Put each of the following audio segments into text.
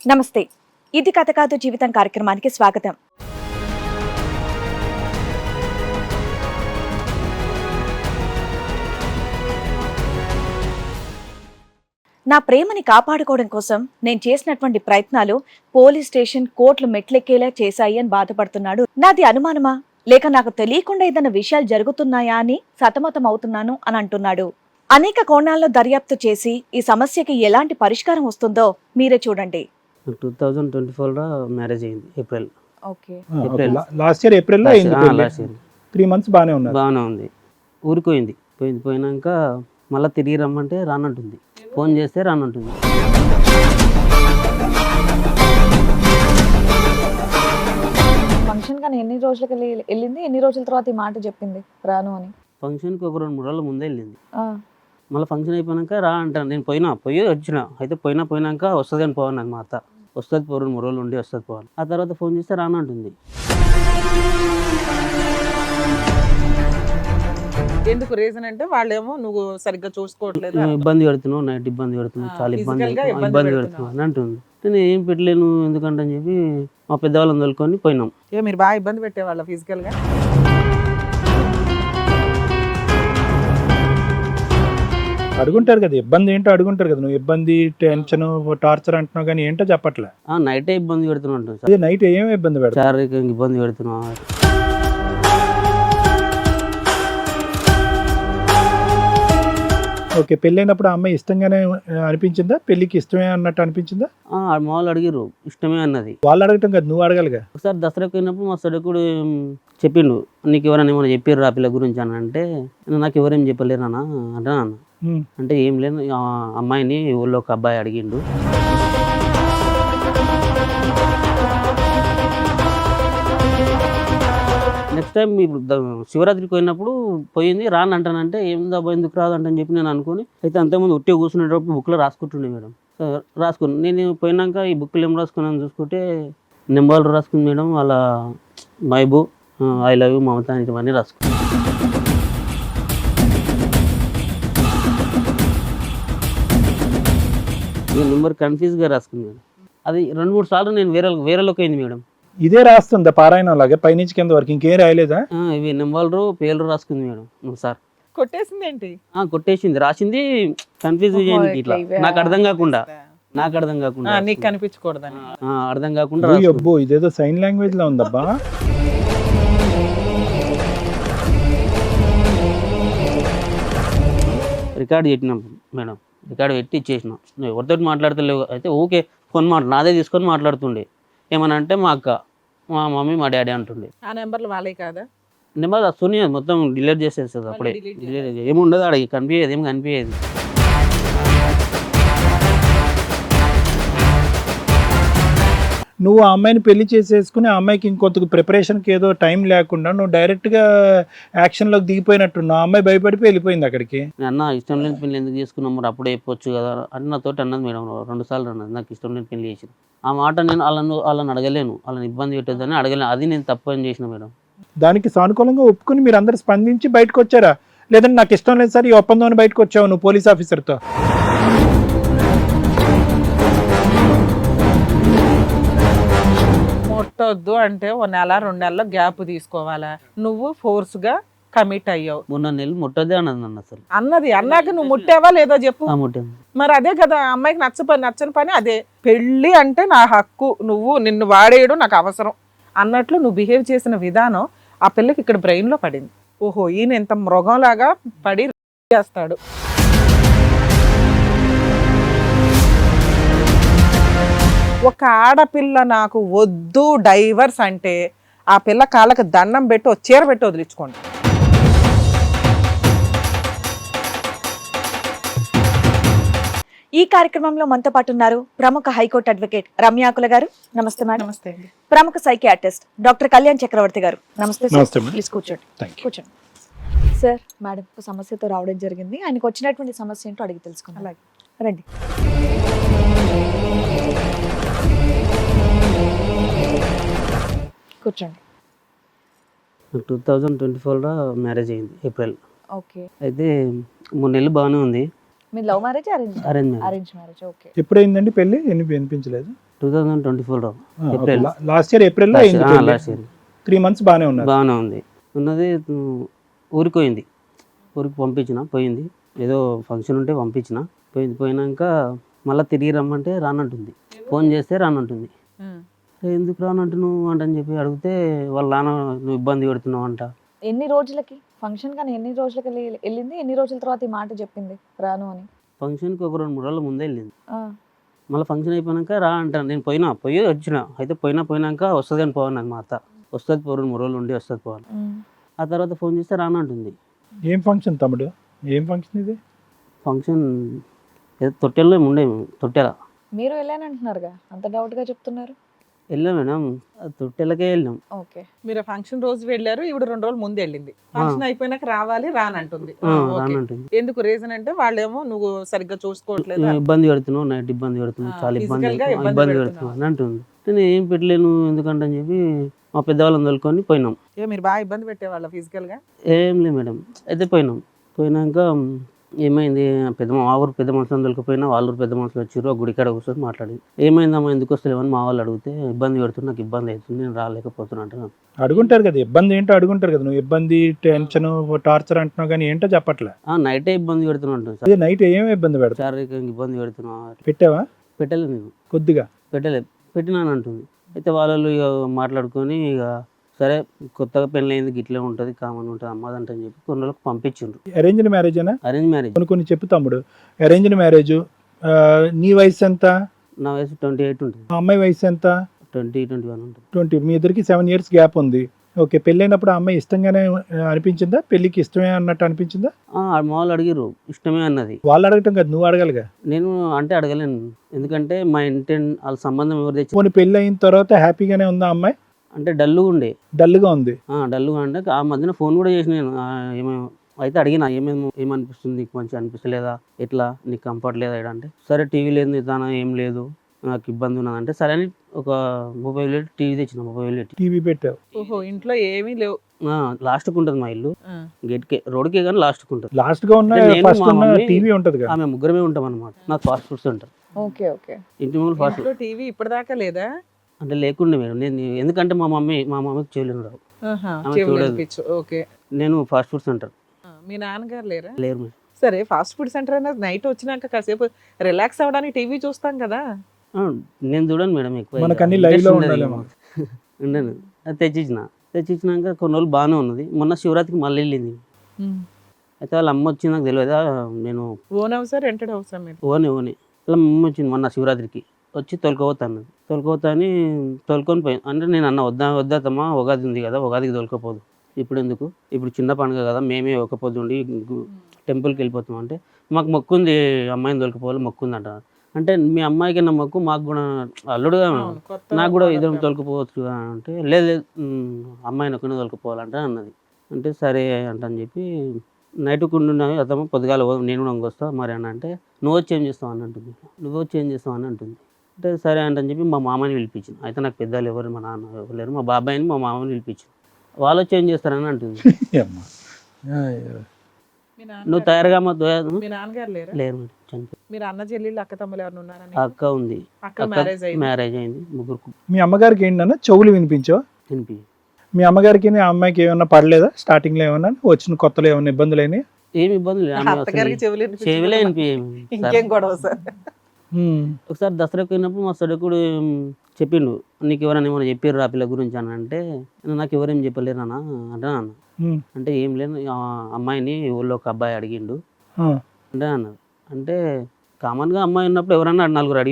నమస్తే. ఇది కథ కాదు జీవితం కార్యక్రమానికి స్వాగతం. నా ప్రేమని కాపాడుకోవడం కోసం నేను చేసినటువంటి ప్రయత్నాలు పోలీస్ స్టేషన్, కోర్టులు మెట్లెక్కేలా చేశాయి అని బాధపడుతున్నాడు. నాది అనుమానమా లేక నాకు తెలియకుండా ఏదైనా విషయాలు జరుగుతున్నాయా అని సతమతం అవుతున్నాను అని అంటున్నాడు. అనేక కోణాల్లో దర్యాప్తు చేసి ఈ సమస్యకి ఎలాంటి పరిష్కారం వస్తుందో మీరే చూడండి. 2024లో మ్యారేజ్ అయింది ఏప్రిల్. ఓకే. లాస్ట్ ఇయర్ ఏప్రిల్లో అయింది పెళ్లి. లాస్ట్ ఇయర్ 3 months బాగానే ఉన్నారు. బాగానే ఉంది. ఊరికి పోయినాక మళ్ళీ తిరిగి రమ్మంటే రానంటుంది. ఫోన్ చేస్తే రానంటుంది. ఫంక్షన్ కానీ ఎన్ని రోజులకి వెళ్ళింది, ఎన్ని రోజుల తర్వాత ఈ మాట చెప్పింది రాను అని? ఫంక్షన్కి ఒక 2-3 రోజుల ముందే వెళ్ళింది. మళ్ళీ ఫంక్షన్ అయిపోయినాక రా అంటాను. నేను పోయి వచ్చిన. అయితే పోయినాక వస్తుంది అని పోవాలి. నాకు మా అత్త వస్తుంది 2-3 రోజులు ఉండి వస్తుంది పోవాలి. ఆ తర్వాత ఫోన్ చేస్తే రానంటుంది. ఎందుకు రీజన్ అంటే వాళ్ళేమో నువ్వు సరిగ్గా చూసుకోవట్లేదు, ఇబ్బంది పెడుతున్నావు, నైట్ ఇబ్బంది పెడుతున్నావు, చాలా ఇబ్బంది పెడుతున్నావు అని అంటుంది. నేను ఏం పెట్టలేను ఎందుకంటే అని చెప్పి మా పెద్దవాళ్ళని తోలుకొని పోయినాం. మీరు బాగా ఇబ్బంది పెట్టేవాళ్ళ ఫిజికల్ గా? అడుగుంటారు కదా, ఇబ్బంది ఏంటో అడుగుంటారు కదా. నువ్వు ఇబ్బంది, టెన్షన్, టార్చర్ అంటున్నావు కానీ ఏంటో చెప్పట్లే. నైటే ఇబ్బంది పెడుతున్నా అదే నైట్ ఏమి ఇబ్బంది పెడతా? శారీరకంగా ఇబ్బంది పెడుతున్నా. ఓకే. పెళ్ళైనప్పుడు ఆ అమ్మాయి ఇష్టంగానే అనిపించిందా? పెళ్లికి ఇష్టమే అన్నట్టు అనిపించిందా? మామూలు అడిగిరు, ఇష్టమే అన్నది. వాళ్ళు అడగటం కదా, నువ్వు అడగాలిగా. ఒకసారి దసరాకి పోయినప్పుడు మా సడకుడు చెప్పిండు, నీకు ఎవరైనా ఏమైనా చెప్పారు ఆ పిల్ల గురించి అని అంటే, నాకు ఎవరేం చెప్పలేరు అన్న అంటే అన్న. అంటే ఏం లేదు, అమ్మాయిని ఊళ్ళో ఒక అబ్బాయి అడిగిండు. నెక్స్ట్ టైం ఇప్పుడు శివరాత్రికి పోయినప్పుడు పోయింది రాను అంటానంటే, ఏందబ్బా ఎందుకు రాదంటని చెప్పి నేను అనుకుని అయితే అంతకుముందు ఉట్టే కూర్చునేటప్పుడు బుక్లో రాసుకుంటుండే మేడం. రాసుకుని నేను పోయినాక ఈ బుక్లు ఏం రాసుకున్నాను చూసుకుంటే నెంబర్లు రాసుకుంది మేడం. వాళ్ళ Maibu, I love you, Mamata ఇవన్నీ రాసుకున్నాను. నెంబర్ కన్ఫ్యూజ్గా రాసుకుంది మేడం. అది 2-3 సార్లు నేను వేరేలోకి అయింది మేడం. ఇదే రాస్తుందా పారాయణం లాగా పైనుంచి కింద వరకు? ఇంకేం రాయలేదా? ఇవి నెంబర్లు పేర్లు రాసుకుంది మేడం. సార్ కొట్టేసింది ఏంటి? కొట్టేసింది, రాసింది కన్ఫ్యూజ్ చేయండి ఇట్లా, నాకు అర్థం కాకుండా నీకు కనిపించకూడదని అర్థం కాకుండా. అబ్బో, ఇదేదో సైన్ లాంగ్వేజ్ లో ఉందబ్బా. రికార్డ్ పెట్టినాం మేడం. రికార్డ్ పెట్టి ఇచ్చేసినాం. ఎవరితో మాట్లాడతలేవు. అయితే ఓకే ఫోన్ నాదే తీసుకొని మాట్లాడుతుండే. ఏమని అంటే మా అక్క, మా మమ్మీ, మా డాడీ అంటుండే. ఆ నెంబర్లు వాళ్ళే కాదా? నెంబర్ వస్తుంది మొత్తం డిలీట్ చేసేస్తుంది అప్పుడే. ఏముండదు ఆడ, కనిపించేది ఏం కనిపించేది. నువ్వు ఆ అమ్మాయిని పెళ్లి చేసేసుకుని ఆ అమ్మాయికి ఇంకొంత ప్రిపరేషన్కి ఏదో టైం లేకుండా నువ్వు డైరెక్ట్గా యాక్షన్లోకి దిగిపోయినట్టు. ఆ అమ్మాయి భయపడిపోయి వెళ్ళిపోయింది అక్కడికి. అన్న ఇష్టం లేని పెళ్లి ఎందుకు చేసుకున్నాం మరి, అప్పుడే చెప్పొచ్చు కదా అని నాతో అన్నది మేడం. 2 సార్లు అన్నది, నాకు ఇష్టం లేని పెళ్లి చేసింది. ఆ మాట నేను వాళ్ళని అడగలేను, వాళ్ళని ఇబ్బంది పెట్టొద్దని అడగలేను. అది నేను తప్పు అని చేసిన మేడం. దానికి సానుకూలంగా ఒప్పుకుని మీరు అందరు స్పందించి బయటకు వచ్చారా? లేదంటే నాకు ఇష్టం లేదు సార్ ఈ ఒప్పందం బయటకు వచ్చావు నువ్వు పోలీస్ ఆఫీసర్తో? ముట్టొద్దు అంటే 1 నెల 2 నెలల్లో గ్యాప్ తీసుకోవాలా? నువ్వు ఫోర్స్ గా కమిట్ అయ్యావు. 3 నెలలు ముట్టదే అన్నది నన్ను అసలు. అన్నాక నువ్వు ముట్టావా లేదా చెప్పు. ముట్టింది. మరి అదే కదా అమ్మాయికి నచ్చని పని అదే. పెళ్ళి అంటే నా హక్కు, నిన్ను వాడేయడం నాకు అవసరం అన్నట్లు నువ్వు బిహేవ్ చేసిన విధానం ఆ పిల్లకి ఇక్కడ బ్రెయిన్ లో పడింది. ఓహో, ఈయన ఎంత మృగంలాగా పడి చేస్తాడు. ఒక ఆడపిల్ల నాకు వద్దు డైవర్స్ అంటే ఆ పిల్ల కాళ్ళకి దండం పెట్టి చీర పెట్టి వదిలించుకోండి. ఈ కార్యక్రమంలో మనతో పాటు ఉన్నారు ప్రముఖ హైకోర్టు అడ్వకేట్ రమ్యాకుల గారు. నమస్తే మేడం. నమస్తే. ప్రముఖ సైకియాట్రిస్ట్ డాక్టర్ కళ్యాణ్ చక్రవర్తి గారు. నమస్తే సార్. ప్లీజ్ కూర్చోండి. కూర్చోండి సార్. మేడం ఒక సమస్యతో రావడం జరిగింది. ఆయనకు వచ్చినటువంటి సమస్య ఏంటో అడిగి తెలుసుకుందాం. అలాగే రండి. కూర్చోండి. 2024లో మ్యారేజ్ అయింది ఏప్రిల్. ఓకే. అయితే 3 నెలలు బాగానే ఉంది. మీ love marriage arrange arrange marriage arrange marriage okay. ఎప్పుడైందండి పెళ్లి? వినిపించలేదు. 2024 ఏప్రిల్. లాస్ట్ ఇయర్ ఏప్రిల్ లో అయింది పెళ్లి. లాస్ట్ ఇయర్ 3 months బాగానే ఉన్నారు. బాగానే ఉంది ఉన్నది. ఊరికి పోయింది, ఊరికి పంపించిన, పోయింది ఏదో ఫంక్షన్ ఉంటే పంపించిన, పోయింది. పోయినాక మళ్ళీ తిరిగి రమ్మంటే రానంటుంది, ఫోన్ చేస్తే రానంటుంది. ఎందుకు రానంటున్నావు అంటని చెప్పి అడిగితే వాళ్ళ నాన్న నువ్వు ఇబ్బంది పెడుతున్నావు అంట. ఎన్ని రోజులకి ఫంక్షన్ కానీ ఎన్ని రోజులకి వెళ్ళింది? ఎన్ని రోజుల తర్వాత ఈ మాట చెప్పింది రాను అని? ఫంక్షన్కి ఒక 2-3 రోజుల ముందే వెళ్ళింది. ఆ, మళ్ళీ ఫంక్షన్ అయిపోయినాక రా అంటాను. నేను పోయి వచ్చిన. అయితే పోయినాక వస్తుంది అని పోవాలి మా అత్త. వస్తుంది 2-3 రోజులు ఉండి వస్తుంది పోవాలి. ఉమ్. ఆ తర్వాత ఫోన్ చేస్తే రానంటుంది. ఏం ఫంక్షన్ తమ్ముడు? ఏం ఫంక్షన్ ఇది? ఫంక్షన్ ఏదో తొట్టెల్లో ఉండే, తొట్టెల మీరు వెళ్ళానంటున్నారుగా, అంత డౌట్ గా చెప్తున్నారు. వెళ్ళాం మేడం, తొట్టెలకే వెళ్ళాం. ఓకే. మీరు ఫంక్షన్ రోజు వెళ్ళారు, ఈవిడ 2 రోజులు ముందు వెళ్ళింది. ఫంక్షన్ అయిపోయినాక రావాలి రానంటుంది. ఓకే. రానంటుంది. ఎందుకు రీజన్ అంటే వాళ్ళేమో నువ్వు సరిగ్గా చూసుకోవట్లేదు, నువ్వు ఇబ్బంది పెడుతున్నావు, నైట్ ఇబ్బంది పెడుతున్నావు, చాలా ఇబ్బంది physical గా ఇబ్బంది ఇబ్బంది పెడుతున్నావు. పెడుతున్నావు అని అంటుంది. నేను ఏం పెట్టలేను ఎందుకంటే అని చెప్పి మా పెద్దవాళ్ళని తోలుకొని పోయినాం. మీరు బాగా ఇబ్బంది పెట్టేవాళ్ళ ఫిజికల్ గా? ఏం లేదు మేడం. అయితే పోయినాక ఏమైంది, మా ఊరు పెద్ద మనుషులను తోలుకుపోయినా, వాళ్ళ ఊరు పెద్ద మనుషులు వచ్చారు, గుడి కాడ కూర్చొని మాట్లాడి ఏమైందమ్మా ఎందుకు వస్తలేవని మా వాళ్ళు అడిగితే ఇబ్బంది పెడుతున్నా, నాకు ఇబ్బంది అవుతుంది, నేను రాలేకపోతున్నా అంటున్నాను. అడుగుంటారు కదా, ఇబ్బంది ఏంటో అడుగుంటారు కదా. నువ్వు ఇబ్బంది, టెన్షన్, టార్చర్ అంటున్నావు కానీ ఏంటో చెప్పట్లే. నైటే ఇబ్బంది పెడుతున్నా అంటుంది అదే సార్. నైట్ ఏమి ఇబ్బంది పెడతా? శారీరకంగా ఇబ్బంది పెడుతున్నా. పెట్టావా? పెట్టలేదు నేను, కొద్దిగా పెట్టినాను అంటుంది. అయితే వాళ్ళు ఇక మాట్లాడుకొని ఇక సరే కొత్తగా పెళ్ళి అయింది, గిట్లే ఉంటుంది, కామన్ ఉంటుంది అమ్మదంట అని చెప్పి కొన్ని రోజులకు పంపించిండ్రు. అరేంజ్డ్ మ్యారేజ్ అయినా? Arrange marriage. కొన్ని చెప్పు తమ్ముడు. Arranged marriage. నీ వయసు ఎంత? నా వయసు 28 ఉంటుంది. ఆ అమ్మాయి వయసు ఎంత? 20-21 ఉంటుంది. 20. మీ ఇద్దరికి 7 years గ్యాప్ ఉంది. ఓకే. పెళ్ళైనప్పుడు ఆ అమ్మాయి ఇష్టంగానే అనిపించిందా? పెళ్ళికి ఇష్టమే అన్నట్టు అనిపించిందా? మా వాళ్ళు అడిగిర్రు, ఇష్టమే అన్నది. వాళ్ళు అడగటం కదా, నువ్వు అడగాలిగా. నేను అంటే అడగలేను, ఎందుకంటే మా ఇంటెంట్ వాళ్ళ సంబంధం ఎవరు తెచ్చి పోనీ పెళ్ళి అయిన తర్వాత హ్యాపీగానే ఉందా అమ్మాయి? అంటే డల్లుగా ఉండే. డల్గా ఉంది. డల్లుగా అంటే ఆ మధ్యన ఫోన్ కూడా చేసిన నేను. ఏమేమో అయితే అడిగిన ఏమనిపిస్తుంది నీకు, మంచిగా అనిపిస్తలేదా, ఎట్లా నీకు కంఫర్ట్ లేదా ఇక్కడ అంటే, సరే టీవీ లేదు నిదాన ఏం లేదు నాకు ఇబ్బంది ఉన్నదంటే సరే అని ఒక 30,000 టీవీ తెచ్చిన. 30,000 టీవీ పెట్టావు. ఓహో, ఇంట్లో ఏమీ లేవు. లాస్ట్కి ఉంటుంది మా ఇల్లు, గేట్కే రోడ్కే కానీ లాస్ట్కి ఉంటుంది. లాస్ట్ గా ఉన్న నేను, ఫస్ట్ మా ఉన్న మమ్మీ, టీవీ ఉంటది కదా. ఆమె ముగ్గురమే ఉంటాం అనమాట. నాకు fast food centre, okay okay. ఇంటి ముందు ఫాస్ట్ ఇంట్లో టీవీ ఇప్పటిదాకా లేదా? అంటే లేకుండే మేడం. నేను ఎందుకంటే మా మమ్మీకి చెవులు రావు, ఆమె చెవులు చూడదు. వినిపించు. ఓకే. నేను ఫాస్ట్ ఫుడ్ సెంటర్. మీ నాన్నగారు లేరా? లేరు మేడం. సరే, ఫాస్ట్ ఫుడ్ సెంటర్ అయినా నైట్ వచ్చినాక కాసేపు రిలాక్స్ అవ్వడానికి టీవీ చూస్తాం కదా. నేను చూడను మేడం ఎక్కువ, మనకు అన్ని live లో ఉండాలేమో. ఉండను. అది తెచ్చిచ్చినాక కొన్ని రోజులు బాగానే ఉన్నది. మొన్న శివరాత్రికి మళ్ళీ వెళ్ళింది. అయితే వాళ్ళ అమ్మ వచ్చింది, నాకు తెలియదా. నేను ఓన్ హౌసా రెంటెడ్ హౌసా మీరు? ఓనే వాళ్ళ అమ్మ వచ్చింది మొన్న శివరాత్రికి, వచ్చి తోలుకోపోతా అని తోలుకొని పోయి. అంటే నేను అన్న వద్దాతమ్మా, ఉగాది ఉంది కదా, ఉగాదికి తోలుకోపోదు, ఇప్పుడు ఎందుకు, ఇప్పుడు చిన్న పండుగ కదా, మేమే ఒక పొద్దు ఉండి టెంపుల్కి వెళ్ళిపోతాం అంటే, మాకు మొక్కు ఉంది అమ్మాయిని తోలుకుపోవాలి, మొక్కు ఉంది అంట. అంటే మీ అమ్మాయికి నా మొక్కు, మాకు కూడా అల్లుడుగా నాకు కూడా ఇద్దరం తోలుకుపోవచ్చు అంటే, లేదు అమ్మాయిని ఒక్కనే తోలుకుపోవాలంటే అన్నది. అంటే సరే అంటని చెప్పి నైట్ కుండున్నా అతమ్మ పొద్దుగాల నేను కూడా వస్తా మరి అని అంటే, నువ్వు వచ్చి ఏం చేస్తావు అని అంటుంది. అంటే సరే అంటని చెప్పి మా మామని పిలిపించింది. అయితే నాకు పెద్దలు ఎవరు, మా నాన్న ఎవరు లేరు, మా బాబాయిని మా మామని పిలిపించింది. వాళ్ళు వచ్చి ఏం చేస్తారని అంటుంది. నువ్వు తయారుగా మీ నాన్నగారు లేరా? లేరు మేడం, చనిపోయి. మీరు అన్న చెల్లెళ్ళు అక్క తమ్ముళ్ళు ఎవరు ఉన్నారా? అక్క ఉంది, అక్క మ్యారేజ్ అయింది, ముగ్గురు మీ అమ్మగారికి ఏంటన్నా చెవులు వినిపించావు? వినిపి. మీ అమ్మగారికి ఆ అమ్మాయికి ఏమన్నా పడలేదా? స్టార్టింగ్ లో ఏమన్నా వచ్చిన కొత్తలో ఏమన్నా ఇబ్బందులు అయినాయి? ఏమి ఇబ్బంది లేదు, ఆమె అత్తగారికి చెవులు చెవిలే ఇంకేం గొడవ సార్? ఒకసారి దసరాకు పోయినప్పుడు మా సడకుడు చెప్పిండు, నీకు ఎవరైనా ఏమైనా చెప్పారు ఆ పిల్ల గురించి అని అంటే, నాకు ఎవరేం చెప్పలేరు అన్న అంటే అన్న. అంటే ఏం లేదు, అమ్మాయిని ఊళ్ళో ఒక అబ్బాయి అడిగిండు అంటే అన్నారు. అంటే కామన్గా అమ్మాయి ఉన్నప్పుడు ఎవరన్నా 4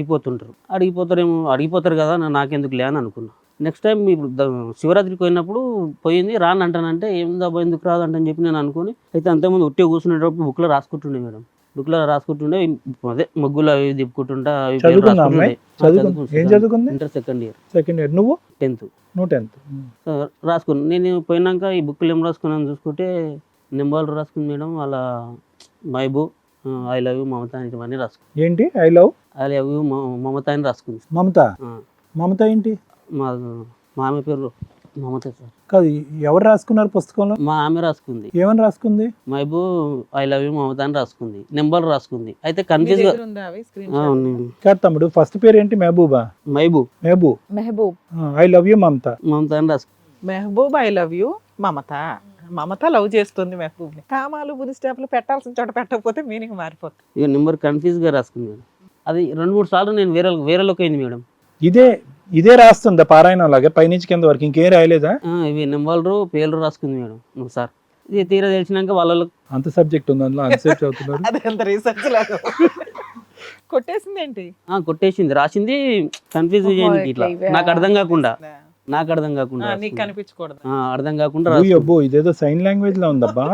అడిగిపోతారు కదా, నాకెందుకు లే అని అనుకున్నా. నెక్స్ట్ టైం ఇప్పుడు శివరాత్రికి పోయినప్పుడు పోయింది రానంటానంటే, ఏందబ్బా ఎందుకు రాదంటని చెప్పి నేను అనుకుని, అయితే అంతకుముందు ఉట్టే కూర్చునేటప్పుడు బుక్లో రాసుకుంటుండే మేడం. బుక్లో రాసుకుంటుండే, అదే ముగ్గులు అవి తిప్పుకుంటుంటా ఇంటర్ సెకండ్ ఇయర్. నువ్వు 10th. నువ్వు 10th. రాసుకున్నాను. నేను పోయినాక ఈ బుక్లు ఏం రాసుకున్నాను చూసుకుంటే, నెంబర్లు రాసుకుంది మేడం. వాళ్ళ మైబు, ఐ లవ్ యూ మమత అని ఇవన్నీ రాసుకుంది. ఏంటి ఐ లవ్ యూ మమత అని రాసుకుంది. మమత? మమత ఏంటి? మా మామ పేరు మమత సార్. కాదు, ఎవరు రాసుకున్నారు పుస్తకంలో? మా ఆమె రాసుకుంది. ఏమని రాసుకుంది? మైబు ఐ లవ్ యూ మమత అని రాసుకుంది, నెంబర్ రాసుకుంది. అయితే మీ కన్ఫ్యూజ్ గా దగ్గర ఉందా అవి స్క్రీన్ షాట్? ఉంది. కాదు తమ్ముడు, ఫస్ట్ పేరు ఏంటి? Mehbooba? Maibu Mehboob. I love you Mamata. Mamata అని రాసుకుంది. Mehboob I love you Mamata. Mamata love చేస్తుంది మెహబూబ్ని. కామాలు బుద్ధి స్టాప్లు పెట్టాల్సిన చోట పెట్టకపోతే మీనింగ్ మారిపోతుంది. ఇక నెంబర్ కన్ఫ్యూజ్ గా రాసుకుంది మేడం. అది 2-3 సార్లు నేను వేరేలోకి అయింది మేడం. ఇదే రాస్తుందా పారాయణం లాగా పైనుంచి కింద వరకు? ఇంకేం రాయలేదా? ఇవి నెంబర్లు పేర్లు రాసుకుంది మేడం ఒకసారి. ఇది తీరా తెలిసినాక వాళ్ళ అంత సబ్జెక్ట్ ఉంది అందులో, అంతసేపు చదువుతున్నారు. అదే అంత రీసెర్చ్ లాగా కొట్టేసింది ఏంటి? కొట్టేసింది, రాసింది కన్ఫ్యూజ్ చేయండి ఇట్లా నాకు అర్థం కాకుండా నీకు కనిపించకూడదు. అర్థం కాకుండా అబ్బో, ఇదేదో సైన్ లాంగ్వేజ్ లో ఉందబ్బా.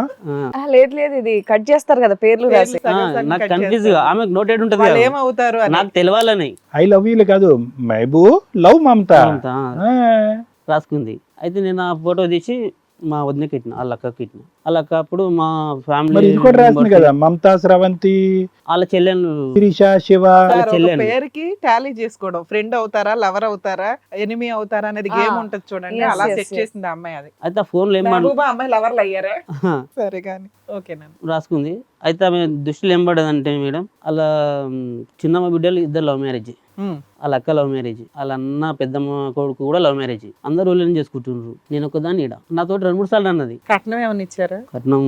లేదు ఇది కట్ చేస్తారు కదా పేర్లు రాసి. నాకు కన్ఫ్యూజ్ గా ఆమెకు నోటెడ్ ఉంటది వాళ్ళు కదా, ఏమవుతారు అని. నాకు తెలవాలని ఐ లవ్ యూ కాదు, మైబూ లవ్ మమత అంతా రాసుకుంది. అయితే నేను ఆ ఫోటో తీసి మా వదినకి ఇట్టిన, వాళ్ళ అక్కకి ఇట్టిన. వాళ్ళ అక్క అప్పుడు మా ఫ్యామిలీ మరి ఇది కూడా రాసింది కదా, మమతా, స్రవంతి, వాళ్ళ చెల్లెలు శిరీష, శివ. సార్, ఒక చెల్లెలు. పేరుకి టాలీ చేసుకోవడం, ఫ్రెండ్ అవుతారా, లవర్ అవుతారా, ఎనిమి అవుతారా అనేది గేమ్ ఉంటది చూడండి. Yes, అలా yes, సెట్ yes. చేసింది ఆ అమ్మాయి. అది అయితే ఆ ఫోన్లో ఏం మెహబూబా అమ్మాయి లవర్లు అయ్యారా? సరే కానీ ఓకేనండి. రాసుకుంది. అయితే ఆమె దృష్టిలో ఏం పడదంటే మేడం, అలా చిన్నమ్మ బిడ్డలు ఇద్దరు లవ్ మ్యారేజ్, వాళ్ళ అక్క లవ్ మ్యారేజ్, వాళ్ళ అన్న పెద్దమ్మ కొడుకు కూడా లవ్ మ్యారేజ్. అందరూ ఊళ్ళని చేసుకుంటున్నారు, నేను ఒకదాన్ని ఈడ. నాతో 2-3 సార్లు అన్నది. కట్నం ఏమన్నా ఇచ్చారా? కట్నం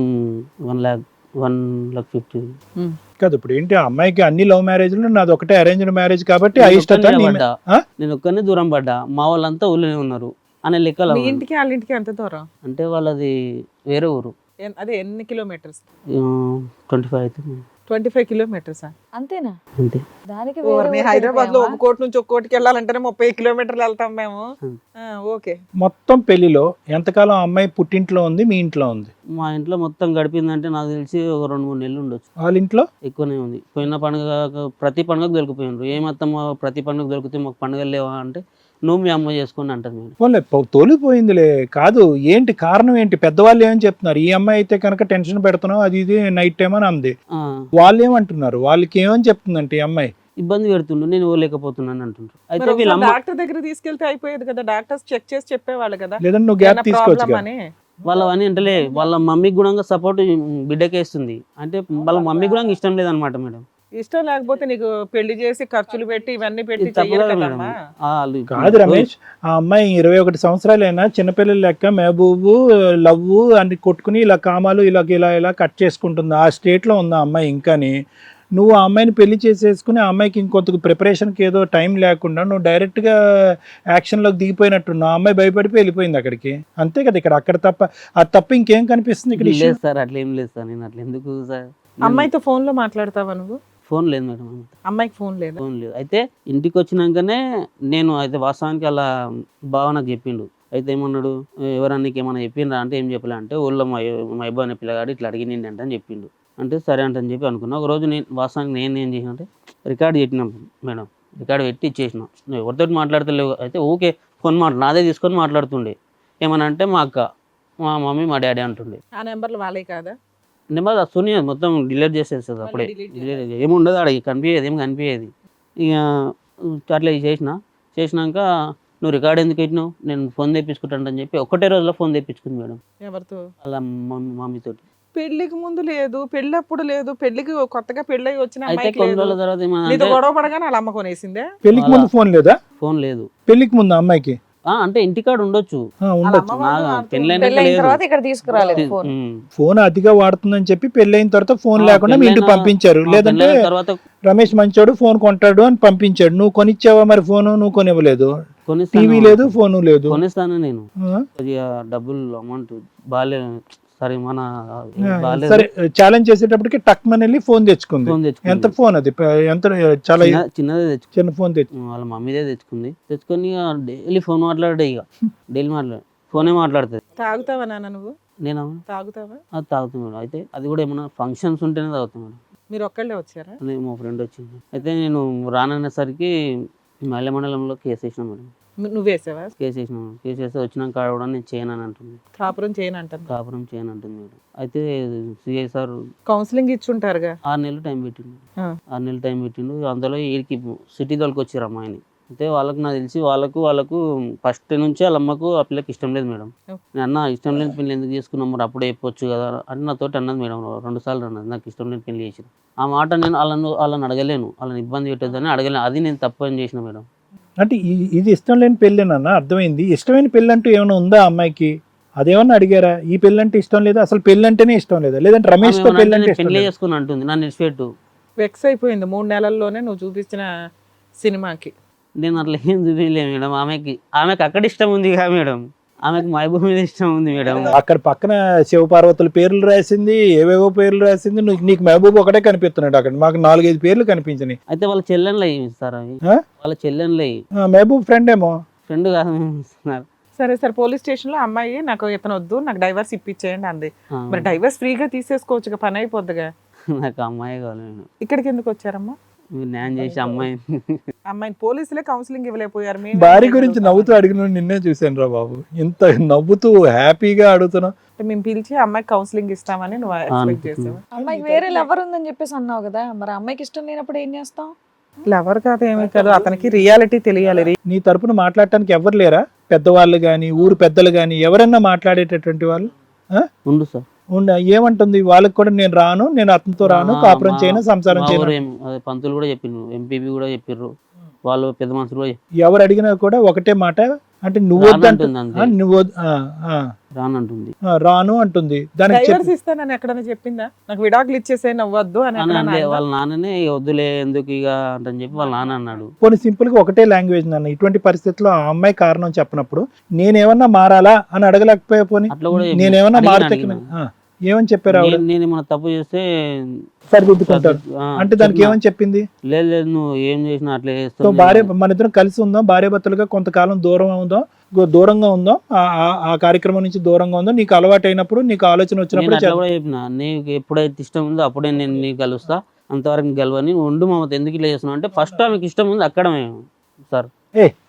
1,50,000. కాదు, ఇప్పుడు ఏంటి ఆ అమ్మాయికి అన్ని లవ్ మ్యారేజ్లు, నాది ఒకటే అరేంజ్డ్ మ్యారేజ్ కాబట్టి అయిష్టత. నేను ఒక్కనే దూరం పడ్డా, మా వాళ్ళంతా ఊళ్ళోనే ఉన్నారు అనే లెక్కలు. మీ ఇంటికి వాళ్ళ ఇంటికి ఎంత దూరం? అంటే వాళ్ళది వేరే ఊరు. అదే ఎన్ని కిలోమీటర్స్? 25 అయితే 25 కిలోమీటర్స్. అంతేనా? అంతే. దానికి హైదరాబాద్ లో ఒక కోటి నుంచి ఒక కోటికి వెళ్ళాలంటేనే 30 కిలోమీటర్లు వెళ్తాం మేము. ఓకే. మొత్తం పెళ్లిలో ఎంతకాలం ఆ అమ్మాయి పుట్టింట్లో ఉంది, మీ ఇంట్లో ఉంది? మా ఇంట్లో మొత్తం గడిపిందంటే నాకు తెలిసి ఒక 2-3 నెలలు ఉండొచ్చు. వాళ్ళ ఇంట్లో ఎక్కువనే ఉంది. పోయిన పండుగ ప్రతి పండుగకు దొరికిపోయినారు. ఏమత్తమ్మ ప్రతి పండుగ దొరికితే మాకు పండుగలు లేవా అంటే, నువ్వు మీ అమ్మ చేసుకుని అంటది మేడం. పోలే, తోలిపోయిందిలే. కాదు, ఏంటి కారణం ఏంటి? పెద్దవాళ్ళు ఏమని చెప్తున్నారు? ఈ అమ్మాయి అయితే కనుక టెన్షన్ పెడుతున్నావు, అది ఇది నైట్ టైం అని అంది. వాళ్ళు ఏమంటున్నారు? వాళ్ళకి ఏమని చెప్తుందంటే ఈ అమ్మాయి ఇబ్బంది పెడుతుండు, నేను ఇవ్వలేకపోతున్నాను అంటుండ్రు. అయితే వీళ్ళ అమ్మ డాక్టర్ దగ్గర తీసుకెళ్తే అయిపోయేది కదా, డాక్టర్స్ చెక్ చేసి చెప్పేవాళ్ళు కదా. లేదంటే నువ్వు గ్యాప్ తీసుకోవచ్చు. వాళ్ళని అంటలే, వాళ్ళ మమ్మీకి కూడా సపోర్ట్ బిడ్డకే ఇస్తుంది. అంటే వాళ్ళ మమ్మీ కూడా ఇష్టం లేదనమాట మేడం. ఇష్టం లేకపోతే నీకు పెళ్లి చేసి ఖర్చులు పెట్టి ఇవన్నీ పెట్టి తప్పదు చెయ్యరు మేడం. కదమ్మా. కాదు రమేష్, ఆ అమ్మాయి 21 సంవత్సరాలైనా చిన్నపిల్లల లెక్క మెహబూబు లవ్ అని కొట్టుకుని ఇలా కామాలు ఇలా కట్ చేసుకుంటుంది. ఆ స్టేట్ లో ఉంది ఆ అమ్మాయి. ఇంకాని నువ్వు ఆ అమ్మాయిని పెళ్లి చేసేసుకుని ఆ అమ్మాయికి ఇంకొంత ప్రిపరేషన్కి ఏదో టైం లేకుండా నువ్వు డైరెక్ట్గా యాక్షన్లోకి దిగిపోయినట్టున్నావు. ఆ అమ్మాయి భయపడిపోయి వెళ్ళిపోయింది అక్కడికి. అంతే కదా, అక్కడ తప్ప అది తప్ప ఇంకేం కనిపిస్తుంది ఇక్కడ? లేదు సార్, అట్లా ఏం లేదు సార్. నేను అట్లా ఎందుకు సార్? అమ్మాయితో ఫోన్ లో మాట్లాడతావా నువ్వు? ఫోన్ లేదు మేడం. అమ్మాయికి ఫోన్ లేదు. ఫోన్ లేదు. అయితే ఇంటికి వచ్చినాకనే నేను అయితే వాస్తవానికి అలా బావ నాకు చెప్పిండు. అయితే ఏమన్నాడు, ఎవరన్నా నీకు ఏమన్నా చెప్పిండ్రా అంటే, ఏం చెప్పలే అంటే, ఊళ్ళో మా అబ్బాయి అనే పిల్లగాడు ఇట్లా అడిగింది అంటే అని చెప్పిండు. అంటే సరే అంటని చెప్పి అనుకున్నా. ఒక రోజు నేను వాస్తవానికి నేను ఏం చేసిన అంటే, రికార్డు పెట్టినాం మేడం. రికార్డు పెట్టి ఇచ్చేసిన. నువ్వు ఎవరితో మాట్లాడతలేవు. అయితే ఓకే ఫోన్ నాదే తీసుకొని మాట్లాడుతుండే. ఏమన్నా అంటే మా అక్క, మా మమ్మీ, మా డాడీ అంటుండే. ఆ నెంబర్లు వాళ్ళే కాదా? నెంబర్ వస్తుంది, మొత్తం డిలీట్ చేసేస్తుంది అప్పుడే. ఏముండదు ఆడ, కనిపించేది ఏం కనిపించేది. ఇక అట్లా చేసినాక నువ్వు రికార్డ్ ఎందుకు పెట్టినావు, నేను ఫోన్ తెప్పించుకుంటాను అని చెప్పి ఒకటే రోజులో ఫోన్ తెప్పించుకుంది మేడం. ఎవరితో? అలా మమ్మీతో. పెళ్లికి ముందు లేదు, పెళ్ళప్పుడు లేదు, పెళ్లికి కొత్తగా పెళ్ళి వచ్చిన అయితే అమ్మాయికి కొన్ని లేదు. రోజుల తర్వాత నీతో గొడవ పడగానే వాళ్ళ అమ్మ కొనేసిందే. పెళ్లికి ముందు ఫోన్ లేదా? ఫోన్ లేదు. పెళ్లికి ముందు అమ్మాయికి అంటే ఇంటికాడ ఉండొచ్చు. ఉండొచ్చు. పెళ్ళైన తర్వాత ఇక్కడ తీసుకురాలేదు ఫోన్. ఫోన్ అతిగా వాడుతుందని చెప్పి పెళ్ళైన తర్వాత ఫోన్ లేకుండా మీ ఇంటికి పంపించారు. లేదంటే తర్వాత రమేష్ మంచోడు ఫోన్ కొంటాడు అని పంపించాడు. నువ్వు కొనిచ్చావా మరి? ఫోన్ నువ్వు కొనివ్వలేదు. టీవీ లేదు, ఫోన్ లేదు. కొనిస్తాను నేను. డబ్బులు అమౌంట్ బాలే సరే మన సరే ఛాలెంజ్ చేసేటప్పటికి టక్మని వెళ్ళి ఫోన్ తెచ్చుకుంది. ఎంత ఫోన్ అది? ఎంత? చాలా చిన్నదే తెచ్చుకుంది. చిన్న ఫోన్ వాళ్ళ మమ్మీదే తెచ్చుకొని డైలీ ఫోన్ మాట్లాడే. ఇక డైలీ ఫోనే మాట్లాడుతుంది. తాగుతావా నాన్న నువ్వు? నేను తాగుతావా? అది తాగుతాను మేడం. అయితే అది కూడా ఏమన్నా ఫంక్షన్స్ ఉంటేనే తాగుతాను మేడం. మీరు ఒక్కళ్ళే వచ్చారా? మా ఫ్రెండ్ వచ్చింది. అయితే నేను రాననేసరికి మల్లె మండలంలో కేసు వేసినా మేడం. నువ్వేసావా? కేసు వేస్తే వచ్చినాక కూడా నేను చేయను అని అంటుంది. కాపురం చేయను అంటుంది మేడం. అయితే సిఐ సార్ కౌన్సిలింగ్ ఇచ్చుంటారుగా. 6 నెలలు టైం పెట్టిండు. 6 నెలలు టైం పెట్టిండు. అందులో వీడికి సిటీ తోలికి వచ్చారు అమ్మాయిని. అయితే వాళ్ళకు నాకు తెలిసి వాళ్ళకు ఫస్ట్ నుంచి వాళ్ళ అమ్మకు ఆ పిల్లకి ఇష్టం లేదు మేడం. నేను అన్న ఇష్టం లేని పెళ్లి ఎందుకు చేసుకున్నాం మరి అప్పుడే చెప్పొచ్చు కదా అంటే నాతోటి అన్నది మేడం 2 సార్లు అన్నది నాకు ఇష్టం లేని పెళ్లి చేసి. ఆ మాట నేను వాళ్ళని అడగలేను, వాళ్ళని ఇబ్బంది పెట్టొద్దని అడగలేను, అది నేను తప్పు అని చేసిన మేడం. అంటే ఇది ఇష్టం లేని పెళ్ళేనన్నా, అర్థమైంది. ఇష్టమైన పెళ్ళి అంటూ ఏమైనా ఉందా అమ్మాయికి? అదేమన్నా అడిగారా? ఈ పెళ్ళి అంటే ఇష్టం లేదా, అసలు పెళ్ళి అంటేనే ఇష్టం లేదా, లేదంటే రమేష్ తో పెళ్ళి అంటే ఇష్టం పెళ్లి లేదా? చేసుకుని అంటుంది నన్ను ఇచ్చిపెట్టు. వెక్స్ అయిపోయింది 3 నెలల్లోనే నువ్వు చూపించిన సినిమాకి. నేను అట్లా ఏం చూపించలేదు మేడం. ఆమెకి అక్కడ ఇష్టం ఉంది కదా మేడం, ఆమెకు మహబూబ్ మీద ఇష్టం ఉంది మేడం. అక్కడ పక్కన శివపార్వతుల పేర్లు రాసింది, ఏవేవో పేర్లు రాసింది, నీకు మహబూబ్ ఒకటే కనిపిస్తున్నాడు అక్కడ. మాకు 4-5 పేర్లు కనిపించినాయి. అయితే వాళ్ళ చెల్లెన్లు ఇస్తారు అవి, ఆ? వాళ్ళ చెల్లెన్లు మహబూబ్ ఫ్రెండ్ ఏమో. ఫ్రెండ్ కాదు ఇస్తున్నారు. సరే సరే, పోలీస్ స్టేషన్ లో అమ్మాయి నాకు ఇతను వద్దు, నాకు డైవర్స్ ఇప్పించేయండి అంది. మరి డైవర్స్ ఫ్రీగా తీసేసుకోవచ్చు, పని అయిపోద్దిగా. నాకు అమ్మాయి కావాలి మేడం. ఇక్కడికి ఎందుకు వచ్చారమ్మా? మీరు న్యాయం చేసి అమ్మాయిని పోలీసులే కౌన్సిలింగ్ ఇవ్వలేకపోయారు. భార్య గురించి నవ్వుతూ అడిగిన నిన్నే చూశాను రా బాబు, ఇంత నవ్వుతూ హ్యాపీగా అడుగుతున్నా. మేము పిలిచి అమ్మాయికి కౌన్సిలింగ్ ఇస్తామని నువ్వు ఎక్స్పెక్ట్ చేసావు. అమ్మాయికి వేరే లవర్ ఉందని చెప్పేసి అన్నావు కదా, మరి అమ్మాయికి ఇష్టం లేనప్పుడు ఏం చేస్తావు? లవర్ కాదు ఏమీ కాదు, అతనికి రియాలిటీ తెలియాలి. నీ తరపున మాట్లాడటానికి ఎవరు లేరా? పెద్దవాళ్ళు కానీ ఊరు పెద్దలు కానీ ఎవరన్నా మాట్లాడేటటువంటి వాళ్ళు? ఉండు సార్. ఏమంటుంది వాళ్ళకి కూడా? నేను రాను, నేను అతనితో రాను, కాపురం చేయను, సంసారం చేయను. పంతులు కూడా చెప్పిండ్రు, ఎంపీపీ కూడా చెప్పిర్రు, వాళ్ళు పెద్ద మనుషులు కూడా ఎవరు అడిగినా కూడా ఒకటే మాట, అంటే నువ్వు రానంటుంది. రాను అంటుంది. దానికి డైవర్స్ ఇస్తానని ఎక్కడైనా చెప్పిందా? నాకు విడాకులు ఇచ్చేసే నవ్వద్దు అని వాళ్ళ నాన్ననే వద్దులే ఎందుకు ఇక అంటని చెప్పి వాళ్ళ నాన్న అన్నాడు. కొన్ని సింపుల్ గా ఒకటే లాంగ్వేజ్ నాన్న. ఇటువంటి పరిస్థితుల్లో ఆ అమ్మాయి కారణం చెప్పినప్పుడు నేనేమన్నా మారాలా అని అడగలేకపోయా. పోనీ అట్లా కూడా నేనేమన్నా మారితే ఏమని చెప్పారు? నేను ఏమన్నా తప్పు చేస్తే సరిదిద్దుకుంటారు అంటే దానికి ఏమని చెప్పింది? లేదు లేదు నువ్వు ఏం చేసినా అట్లే సో భార్య, మన ఇద్దరం కలిసి ఉందాం, భార్య భర్తలుగా కొంతకాలం దూరంగా ఉందాం, ఆ కార్యక్రమం నుంచి దూరంగా ఉందాం, నీకు అలవాటు అయినప్పుడు, నీకు ఆలోచన వచ్చినప్పుడు చెప్పిన నీకు ఎప్పుడైతే ఇష్టం ఉందో అప్పుడే నేను నీకు కలుస్తా, అంతవరకు గెలవని ఉండు మమత ఎందుకు ఇలా చేస్తున్నావు అంటే ఫస్ట్ ఆమెకి ఇష్టం ఉంది అక్కడ సార్.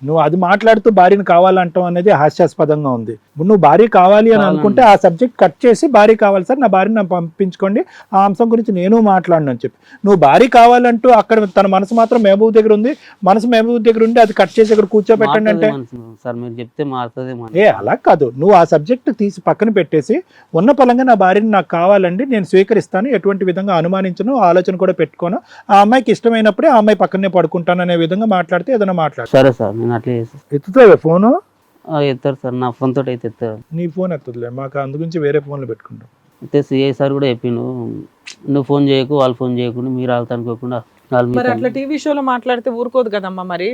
నువ్వు అది మాట్లాడుతూ భార్యను కావాలంటాం అనేది హాస్యాస్పదంగా ఉంది. నువ్వు భార్య కావాలి అని అనుకుంటే ఆ సబ్జెక్ట్ కట్ చేసి భార్య కావాలి సార్, నా భార్యను పంపించుకోండి, ఆ అంశం గురించి నేను మాట్లాడను అని చెప్పి, నువ్వు భార్య కావాలంటూ అక్కడ తన మనసు మాత్రం మహబూబ్ దగ్గర ఉంది, మనసు మహబూబ్ దగ్గర ఉండి అది కట్ చేసి ఇక్కడ కూర్చోబెట్టండి అంటే సార్ మీరు చెప్తే మారుతుంది. అలా కాదు, నువ్వు ఆ సబ్జెక్ట్ తీసి పక్కన పెట్టేసి ఉన్న పలంగా నా భార్యని నాకు కావాలండి, నేను స్వీకరిస్తాను, ఎటువంటి విధంగా అనుమానించను, ఆలోచన కూడా పెట్టుకోను, ఆ అమ్మాయికి ఇష్టమైనప్పుడే ఆ అమ్మాయి పక్కనే పడుకుంటాను అనే విధంగా మాట్లాడితే ఏదైనా మాట్లాడు. సరే సార్ నేను అట్లా చేస్తాను. ఎత్తుతావా ఫోను? ఎత్తారు సార్, నా ఫోన్ తోటి అయితే ఎత్తారు. నీ ఫోన్ ఎత్తదులే, మాకు అందు గురించి వేరే ఫోన్లు పెట్టుకుంటాం. అయితే సిఐ సార్ కూడా చెప్పిండు, నువ్వు ఫోన్ చేయకు, వాళ్ళు ఫోన్ చేయకుండా మీరు వాళ్ళతో అనుకోకుండా. మరి అట్లా టీవీ షోలో మాట్లాడితే ఊరుకోదు కదమ్మా. మరి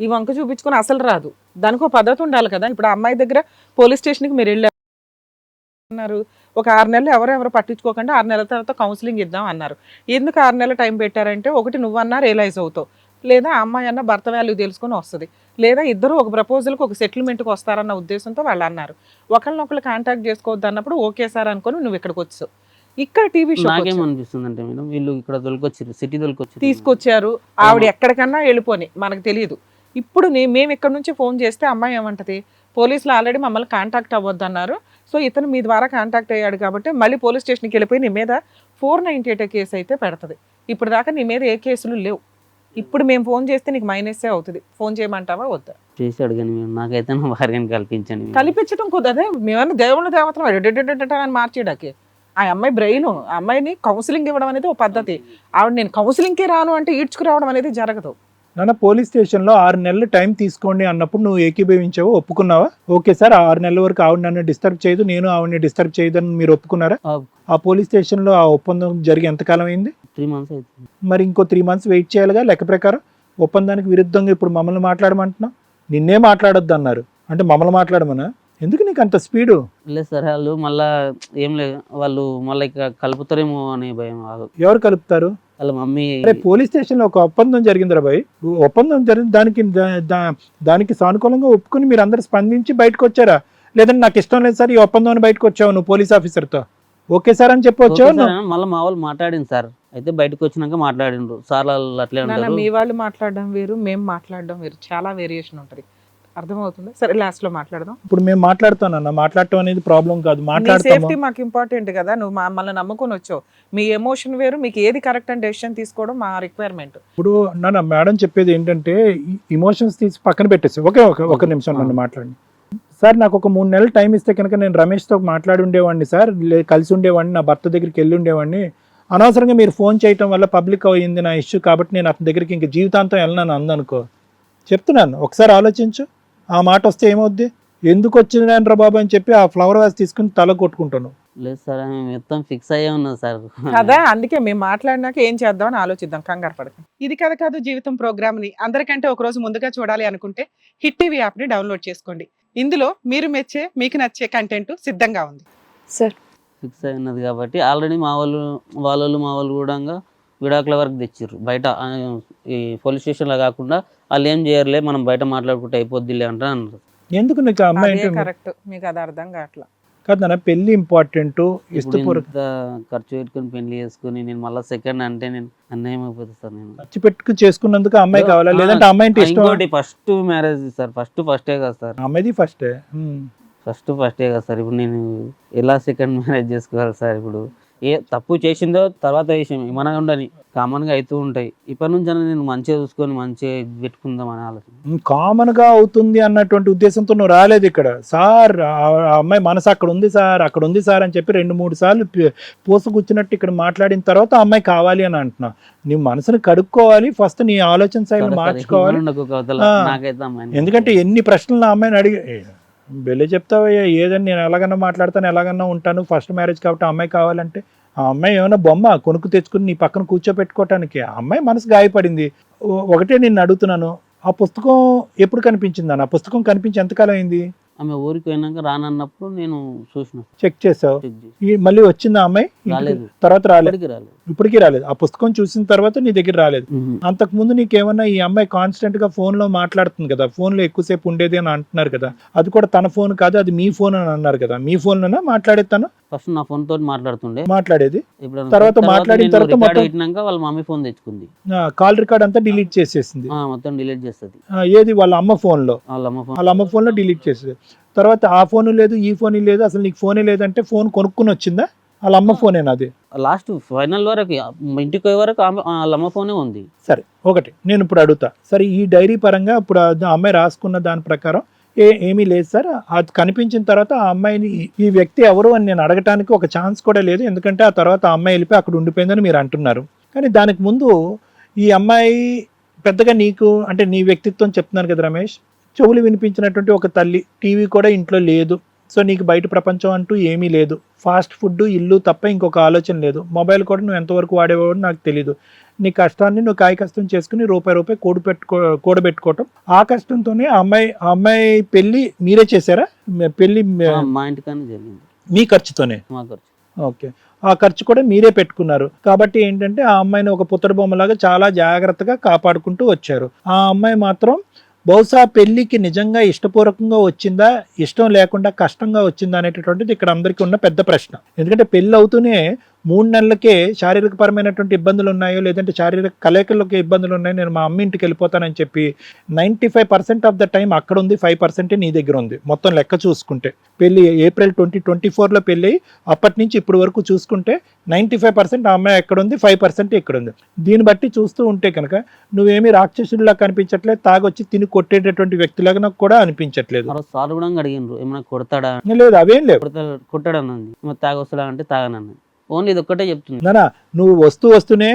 ఈ వంక చూపించుకొని అసలు రాదు, దానికి ఒక పద్ధతి ఉండాలి కదా. ఇప్పుడు ఆ అమ్మాయి దగ్గర పోలీస్ స్టేషన్కి మీరు వెళ్ళారు, ఒక 6 నెలలు ఎవరెవరు పట్టించుకోకుండా 6 నెలల తర్వాత కౌన్సిలింగ్ ఇద్దాం అన్నారు. ఎందుకు 6 నెలలు టైం పెట్టారంటే, ఒకటి నువ్వన్నా రియలైజ్ అవుతావు, లేదా అమ్మాయి అన్న భర్త వాల్యూ తెలుసుకొని వస్తుంది, లేదా ఇద్దరు ఒక ప్రపోజల్కి ఒక సెటిల్మెంట్కి వస్తారన్న ఉద్దేశంతో వాళ్ళు అన్నారు. ఒకళ్ళనొకళ్ళు కాంటాక్ట్ చేసుకోవద్దు అన్నప్పుడు ఓకే సార్ అనుకొని నువ్వు ఇక్కడికి వచ్చావు. ఇక్కడ టీవీ షో నాకేమనిపిస్తుంది అంటే మేడం, వీళ్ళు ఇక్కడ దొరికొచ్చారు, సిటీ దొరికొచ్చారు, తీసుకొచ్చారు, ఆవిడ ఎక్కడికన్నా వెళ్ళిపోని మనకు తెలియదు. ఇప్పుడు మేము ఇక్కడ నుంచి ఫోన్ చేస్తే అమ్మాయి ఏమంటది, పోలీసులు ఆల్రెడీ మమ్మల్ని కాంటాక్ట్ అవ్వద్దు అన్నారు, సో ఇతను మీ ద్వారా కాంటాక్ట్ అయ్యాడు కాబట్టి మళ్ళీ పోలీస్ స్టేషన్కి వెళ్ళిపోయి నీ మీద 498 కేసు అయితే పెడుతుంది. ఇప్పుడు దాకా నీ మీద ఏ కేసులు లేవు. ఇప్పుడు మేము ఫోన్ చేస్తే నీకు మైనస్సే అవుతుంది. ఫోన్ చేయమంటావా వద్దా? చేసి అడగండి మేము, నాకైతే నా భార్యని కల్పించండి. కల్పించడం కుదరదే, మేమన్నా దేవుళ్ళ దేవతలు అని మార్చేయడానికి. ఆ అమ్మాయి బ్రెయిన్, ఆ అమ్మాయిని కౌన్సిలింగ్ ఇవ్వడం అనేది ఒక పద్ధతి. ఆవిడ నేను కౌన్సిలింగ్కే రాను అంటే ఈడ్చుకురావడం అనేది జరగదు. నాన్న పోలీస్ స్టేషన్లో 6 నెలలు టైం తీసుకోండి అన్నప్పుడు నువ్వు ఏకీభవించావా, ఒప్పుకున్నావా? ఓకే సార్, 6 నెలల వరకు ఆవిడ నన్ను డిస్టర్బ్ చేయదు, నేను ఆవిడని డిస్టర్బ్ చేయదని మీరు ఒప్పుకున్నారా? ఆ పోలీస్ స్టేషన్లో ఆ ఒప్పందం జరిగి ఎంతకాలం అయింది? 3 months అవుతుంది. మరి ఇంకో 3 months వెయిట్ చేయాలిగా లెక్క ప్రకారం. ఒప్పందానికి విరుద్ధంగా ఇప్పుడు మమ్మల్ని మాట్లాడమంటున్నావు, నిన్నే మాట్లాడొద్దు అన్నారు అంటే మమ్మల్ని మాట్లాడమనా? ఎందుకు నీకు అంత స్పీడు? లేదు సార్, వాళ్ళు మళ్ళా ఏం లేదు, వాళ్ళు మళ్ళీ ఇక కలుపుతారేమో అనే భయం. ఎవరు కలుపుతారు? వాళ్ళ మమ్మీ. అరే పోలీస్ స్టేషన్లో ఒక ఒప్పందం జరిగింది రా భయ్, ఒప్పందం జరిగింది, దానికి సానుకూలంగా ఒప్పుకుని మీరు అందరు స్పందించి బయటకు వచ్చారా? లేదంటే నాకు ఇష్టం లేదు సార్ ఈ ఒప్పందం బయటకు వచ్చావు నువ్వు పోలీస్ ఆఫీసర్తో, ఓకే సార్ అని చెప్పొచ్చు. మళ్ళీ మా వాళ్ళు మాట్లాడింది సార్, అయితే బయటకు వచ్చినాక మాట్లాడిండ్రు సార్, వాళ్ళు అట్లే ఉంటారు. మీ వాళ్ళు మాట్లాడడం వేరు, మేము మాట్లాడడం వేరు, చాలా వేరియేషన్ ఉంటుంది. అర్థమవుతుంది. సరే లాస్ట్ లో మాట్లాడదాం. ఇప్పుడు మేము మాట్లాడుతానన్న, మాట్లాడటం అనేది ప్రాబ్లం కాదు, నీ మాట్లాడతాము. సేఫ్టీ మాకు ఇంపార్టెంట్ కదా, నువ్వు మమ్మల్ని నమ్ముకొని వచ్చావు. మీ ఎమోషన్ వేరు, మీకు ఏది కరెక్ట్ అని డెసిషన్ తీసుకోవడం మా రిక్వైర్మెంట్. ఇప్పుడు నన్ను మేడం చెప్పేది ఏంటంటే ఇమోషన్స్ తీసి పక్కన పెట్టేసి ఒక నిమిషం నన్ను మాట్లాడండి సార్. నాకు ఒక 3 నెలలు టైం ఇస్తే కనుక నేను రమేష్తో మాట్లాడి ఉండేవాడిని సార్, కలిసి ఉండేవాడిని, నా భర్త దగ్గరికి వెళ్ళి ఉండేవాడిని. అనవసరంగా మీరు ఫోన్ చేయటం వల్ల పబ్లిక్ అయ్యింది నా ఇష్యూ, కాబట్టి నేను అతని దగ్గరికి ఇంక జీవితాంతం వెళ్ళను అందనుకో. చెప్తున్నాను, ఒకసారి ఆలోచించు. ఆ మాట వస్తే ఏమవుద్ది? ఎందుకు వచ్చిందిరా బాబు అని చెప్పి ఆ ఫ్లవర్ వాజ్ తీసుకుని తల కొట్టుకుంటాను. లేదు సార్, ఆమె మొత్తం ఫిక్స్ అయ్యే ఉన్నది సార్. కదా, అందుకే మేము మాట్లాడినాక ఏం చేద్దామని ఆలోచిద్దాం, కంగారు పడకండి. ఇది కథ కాదు జీవితం ప్రోగ్రామ్ ని అందరికంటే ఒక రోజు ముందుగా చూడాలి అనుకుంటే హిట్ టీవీ యాప్ ని డౌన్లోడ్ చేసుకోండి. ఇందులో మీరు మెచ్చే, మీకు నచ్చే కంటెంట్ సిద్ధంగా ఉంది. సార్ ఫిక్స్ అయి ఉన్నది కాబట్టి ఆల్రెడీ మా వాళ్ళు కూడా విడాకుల వరకు తెచ్చిర్రు బయట. ఈ పోలీస్ స్టేషన్లో కాకుండా వాళ్ళు ఏం చేయరులే, మనం బయట మాట్లాడుకుంటే అయిపోద్దిలే అంటే అన్నారు. ఎందుకు నీకు ఆ అమ్మాయి అదే అంటే కరెక్ట్, మీకు అది అర్థం కావట్లా. కాదు నాన్న, పెళ్లి ఇంపార్టెంట్, ఇప్పుడు ఇష్టపూర్వక ఇంత ఖర్చు పెట్టుకుని పెళ్లి చేసుకుని నేను మళ్ళీ సెకండ్ అంటే నేను అన్యాయం అయిపోతుంది సార్. నేను ఖర్చు పెట్టుకు చేసుకున్నందుకు ఆ అమ్మాయి కావాలా, లేదంటే ఆ అమ్మాయి అంటే ఇష్టం? ఇంకోటి ఫస్ట్ మ్యారేజ్ సార్, ఫస్టే కదా సార్, అమ్మాయిది ఫస్టే. ఫస్టే కదా సార్. ఇప్పుడు నేను ఎలా సెకండ్ మ్యారేజ్ చేసుకోవాలి సార్? ఇప్పుడు ఏ తప్పు చేసిందో తర్వాత విషయం ఏమైనా ఉండని కామన్గా అవుతూ ఉంటాయి. ఇప్పటి నుంచి నేను మంచిగా చూసుకొని మంచిగా పెట్టుకుందాం అని ఆలోచన. కామన్ గా అవుతుంది అన్నటువంటి ఉద్దేశంతో నువ్వు రాలేదు ఇక్కడ. సార్ ఆ అమ్మాయి మనసు అక్కడ ఉంది సార్, అక్కడ ఉంది సార్ అని చెప్పి 2-3 సార్లు పోసుకొచ్చినట్టు ఇక్కడ మాట్లాడిన తర్వాత ఆ అమ్మాయి కావాలి అని అంటున్నా. నీ మనసుని కడుక్కోవాలి ఫస్ట్, నీ ఆలోచన శైలి మార్చుకోవాలి. నాకైతే అమ్మాయి, ఎందుకంటే ఎన్ని ప్రశ్నలు ఆ అమ్మాయిని అడిగి వెళ్ళి చెప్తావయ్యా, ఏదని నేను ఎలాగన్నా మాట్లాడతాను, ఎలాగన్నా ఉంటాను, ఫస్ట్ మ్యారేజ్ కాబట్టి ఆ అమ్మాయి కావాలంటే ఆ అమ్మాయి ఏమైనా బొమ్మ కొనుక్కు తెచ్చుకుని నీ పక్కన కూర్చోపెట్టుకోవటానికి? ఆ అమ్మాయి మనసు గాయపడింది. ఒకటే నిన్ను అడుగుతున్నాను, ఆ పుస్తకం ఎప్పుడు కనిపించింది అన్న? ఆ పుస్తకం కనిపించి ఎంతకాలం అయింది? ఆమె ఊరికి పోయినాక రానన్నప్పుడు నేను చూసిన, చెక్ చేసావు? చెక్ చేసి మళ్ళీ వచ్చింది ఆ అమ్మాయి? రాలేదు. తర్వాత రాలేదు? రాలేదు, ఇప్పటికీ రాలేదు. ఆ పుస్తకం చూసిన తర్వాత నీ దగ్గర రాలేదు. అంతకు ముందు నీకేమన్నా ఈ అమ్మాయి కాన్స్టెంట్ గా ఫోన్ లో మాట్లాడుతుంది కదా, ఫోన్ లో ఎక్కువసేపు ఉండేది అని అంటున్నారు కదా, అది కూడా తన ఫోన్ కాదు, అది మీ ఫోన్ అని అన్నారు కదా. మీ ఫోన్ లోనే మాట్లాడేది తను? ఫస్ట్ నా ఫోన్ తోటి మాట్లాడేది. ఇప్పుడు తర్వాత మాట్లాడిన తర్వాత మొత్తం పెట్టినాక వాళ్ళ మమ్మీ ఫోన్ తెచ్చుకుంది, కాల్ రికార్డ్ అంతా డిలీట్ చేసేసింది. మొత్తం డిలీట్ చేస్తుంది. ఏది? వాళ్ళ అమ్మ ఫోన్ లో? వాళ్ళ అమ్మ ఫోన్ లో డిలీట్ చేసేది. తర్వాత ఆ ఫోన్ లేదు, ఈ ఫోన్ లేదు, అసలు నీకు ఫోనే లేదంటే ఫోన్ కొనుక్కుని వచ్చిందా? వాళ్ళ అమ్మ ఫోనేనా అది? లాస్ట్ ఫైనల్ వరకు ఇంటికి పోయే వరకు వాళ్ళ అమ్మ ఫోనే ఉంది. సరే, ఒకటి నేను ఇప్పుడు అడుగుతా, సరే ఈ డైరీ పరంగా ఇప్పుడు ఆ అమ్మాయి రాసుకున్న దాని ప్రకారం ఏమీ లేదు సార్. అది కనిపించిన తర్వాత ఆ అమ్మాయిని ఈ వ్యక్తి ఎవరు అని నేను అడగటానికి ఒక ఛాన్స్ కూడా లేదు, ఎందుకంటే ఆ తర్వాత ఆ అమ్మాయి వెళ్ళిపోయి అక్కడ ఉండిపోయిందని మీరు అంటున్నారు. కానీ దానికి ముందు ఈ అమ్మాయి పెద్దగా నీకు అంటే నీ వ్యక్తిత్వం చెప్తున్నాను కదా రమేష్, చెవులు వినిపించినటువంటి ఒక తల్లి, టీవీ కూడా ఇంట్లో లేదు, సో నీకు బయట ప్రపంచం అంటూ ఏమీ లేదు, ఫాస్ట్ ఫుడ్, ఇల్లు తప్ప ఇంకొక ఆలోచన లేదు, మొబైల్ కూడా నువ్వు ఎంతవరకు వాడేవాడు నాకు తెలీదు. నీ కష్టాన్ని నువ్వు కాయ కష్టం చేసుకుని రూపాయి కూడబెట్టుకోవటం, ఆ కష్టంతోనే ఆ అమ్మాయి పెళ్లి మీరే చేశారా? పెళ్లి మా ఇంటికన్నా జరిగింది, మీ ఖర్చుతోనే? మా ఖర్చు. ఓకే, ఆ ఖర్చు కూడా మీరే పెట్టుకున్నారు కాబట్టి ఏంటంటే ఆ అమ్మాయిని ఒక పుత్తడి బొమ్మలాగా చాలా జాగ్రత్తగా కాపాడుకుంటూ వచ్చారు. ఆ అమ్మాయి మాత్రం బహుశా పెళ్లికి నిజంగా ఇష్టపూర్వకంగా వచ్చిందా, ఇష్టం లేకుండా కష్టంగా వచ్చిందా అనేటటువంటిది ఇక్కడ అందరికీ ఉన్న పెద్ద ప్రశ్న. ఎందుకంటే పెళ్ళి అవుతూనే 3 నెలలకే శారీరకపరమైనటువంటి ఇబ్బందులు ఉన్నాయో, లేదంటే శారీరక కలయికలకి ఇబ్బందులు ఉన్నాయో, నేను మా అమ్మ ఇంటికి వెళ్ళిపోతానని చెప్పి 95% ఆఫ్ ద టైం అక్కడ ఉంది, 5% నీ దగ్గర ఉంది. మొత్తం లెక్క చూసుకుంటే పెళ్ళి ఏప్రిల్ 2024లో పెళ్ళి అప్పటి నుంచి ఇప్పటి వరకు చూసుకుంటే 95% ఆ అమ్మాయి ఎక్కడ ఉంది, 5% ఇక్కడ ఉంది. దీన్ని బట్టి చూస్తూ ఉంటే కనుక నువ్వేమీ రాక్షసుడిలా కనిపించట్లేదు, తాగొచ్చి తిని కొట్టేటటువంటి వ్యక్తిలాగా నాకు కూడా అనిపించట్లేదు. సార్ కూడా అడిగినారు ఏమైనా కొడతాడా, లేదు అవేం లేవు. కొట్టాడన్నది, తాగొస్తాడా అంటే తాగనన్నది. ఓన్లీ ఇది ఒక్కటే చెప్తుంది. నానా నువ్వు వస్తూనే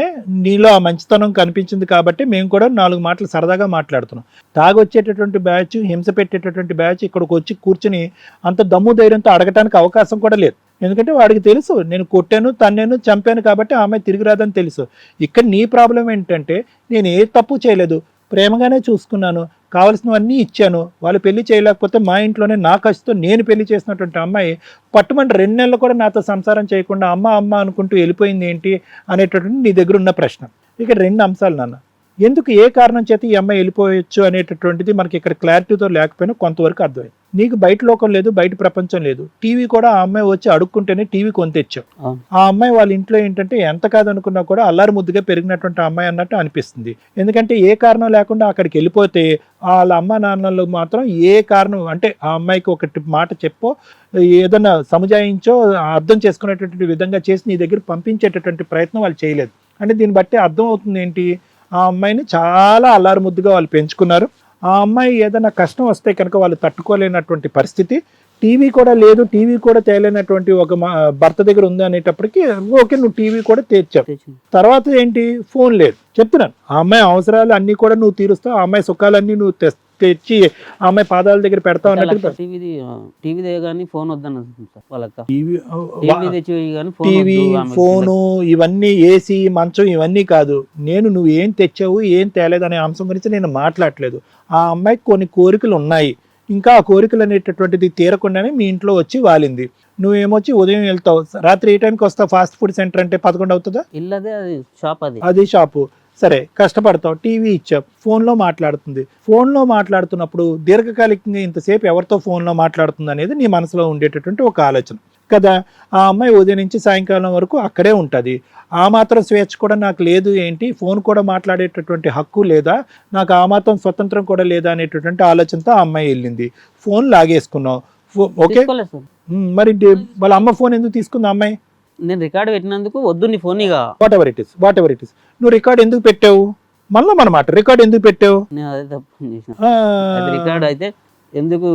నీలో ఆ మంచితనం కనిపించింది కాబట్టి మేము కూడా 4 మాటలు సరదాగా మాట్లాడుతున్నాం. తాగొచ్చేటటువంటి బ్యాచ్, హింస పెట్టేటటువంటి బ్యాచ్ ఇక్కడికి వచ్చి కూర్చుని అంత దమ్ము ధైర్యంతో అడగటానికి అవకాశం కూడా లేదు. ఎందుకంటే వాడికి తెలుసు నేను కొట్టాను, తన్నాను, చంపాను కాబట్టి ఆమె తిరిగి రాదని తెలుసు. ఇక్కడ నీ ప్రాబ్లం ఏంటంటే నేను ఏ తప్పు చేయలేదు, ప్రేమగానే చూసుకున్నాను, కావలసినవన్నీ ఇచ్చాను, వాళ్ళు పెళ్లి చేయలేకపోతే మా ఇంట్లోనే నా ఖర్చుతో నేను పెళ్లి చేసినటువంటి అమ్మాయి పట్టుమంటే 2 నెలలు కూడా నాతో సంసారం చేయకుండా అమ్మ అనుకుంటూ వెళ్ళిపోయింది ఏంటి అనేటటువంటి నీ దగ్గర ఉన్న ప్రశ్న. ఇక్కడ 2 అంశాలు నాన్న. ఎందుకు ఏ కారణం చేత ఈ అమ్మాయి వెళ్ళిపోయొచ్చు అనేటటువంటిది మనకి ఇక్కడ క్లారిటీతో లేకపోయినా కొంతవరకు అర్థమైంది. నీకు బయట లోకం లేదు, బయట ప్రపంచం లేదు. టీవీ కూడా ఆ అమ్మాయి వచ్చి అడుక్కుంటేనే టీవీ కొనితెచ్చావు. అవును. ఆ అమ్మాయి వాళ్ళ ఇంట్లో ఏంటంటే ఎంత కాదనుకున్నా కూడా అల్లారు ముద్దుగా పెరిగినటువంటి అమ్మాయి అన్నట్టు అనిపిస్తుంది. ఎందుకంటే ఏ కారణం లేకుండా అక్కడికి వెళ్ళిపోతే వాళ్ళ అమ్మ నాన్నలు మాత్రం ఏ కారణం అంటే ఆ అమ్మాయికి ఒకటి మాట చెప్పో ఏదన్నా సముజాయించో అర్థం చేసుకునేటటువంటి విధంగా చేసి నీ దగ్గర పంపించేటటువంటి ప్రయత్నం వాళ్ళు చేయలేదు. అంటే దీన్ని బట్టి అర్థం అవుతుంది ఏంటి, ఆ అమ్మాయిని చాలా అల్లారు ముద్దుగా వాళ్ళు పెంచుకున్నారు. ఆ అమ్మాయి ఏదైనా కష్టం వస్తే కనుక వాళ్ళు తట్టుకోలేనటువంటి పరిస్థితి. టీవీ కూడా లేదు, టీవీ కూడా తేలేనటువంటి ఒక భర్త దగ్గర ఉంది అనేటప్పటికి ఓకే నువ్వు టీవీ కూడా తెచ్చావు. తర్వాత ఏంటి, ఫోన్ లేదు. చెప్తున్నాను ఆ అమ్మాయి అవసరాలు అన్ని కూడా నువ్వు తీరుస్తావు, ఆ అమ్మాయి సుఖాలన్నీ నువ్వు తెచ్చి ఆ అమ్మాయి పాదాల దగ్గర పెడతావు అన్నట్టు. టీవీ కానీ ఫోన్ వద్దన్న వాళ్ళకి టీవీ ఫోను ఇవన్నీ ఏసీ మంచం ఇవన్నీ కాదు. నువ్వు ఏం తెచ్చావు ఏం తేలేదు అనే అంశం గురించి నేను మాట్లాడలేదు. ఆ అమ్మాయికి కొన్ని కోరికలు ఉన్నాయి, ఇంకా ఆ కోరికలు అనేటటువంటిది తీరకుండానే మీ ఇంట్లో వచ్చి వాలింది. నువ్వేమొచ్చి ఉదయం వెళ్తావు, రాత్రి ఏ టైంకి వస్తావు? ఫాస్ట్ ఫుడ్ సెంటర్ అంటే 11 అవుతుందా? ఇల్లదే అది షాప్, అది షాపు. సరే కష్టపడతావు, టీవీ ఇచ్చావు, ఫోన్లో మాట్లాడుతుంది. ఫోన్లో మాట్లాడుతున్నప్పుడు దీర్ఘకాలికంగా ఇంతసేపు ఎవరితో ఫోన్లో మాట్లాడుతుంది అనేది నీ మనసులో ఉండేటటువంటి ఒక ఆలోచన కదా. ఆ అమ్మాయి ఉదయం నుంచి సాయంకాలం వరకు అక్కడే ఉంటుంది. ఆ మాత్రం స్వేచ్ఛ కూడా నాకు లేదు ఏంటి, ఫోన్ కూడా మాట్లాడేటటువంటి హక్కు లేదా, నాకు ఆ మాత్రం స్వతంత్రం కూడా లేదా అనేటటువంటి ఆలోచనతో ఆ అమ్మాయి వెళ్ళింది. ఫోన్ లాగేసుకున్నావు. ఓకే, మరి వాళ్ళ అమ్మ ఫోన్ ఎందుకు తీసుకుంది అమ్మాయి? నేను రికార్డు పెట్టినందుకు వద్దు నీ ఫోన్, ఇక వాట్ ఎవర్ ఇట్ ఇస్ నువ్వు రికార్డ్ ఎందుకు పెట్టావు? మళ్ళీ మన మాట రికార్డ్ ఎందుకు పెట్టావు? నేను అదే తప్పు చేసిన. రికార్డు అయితే ఎందుకు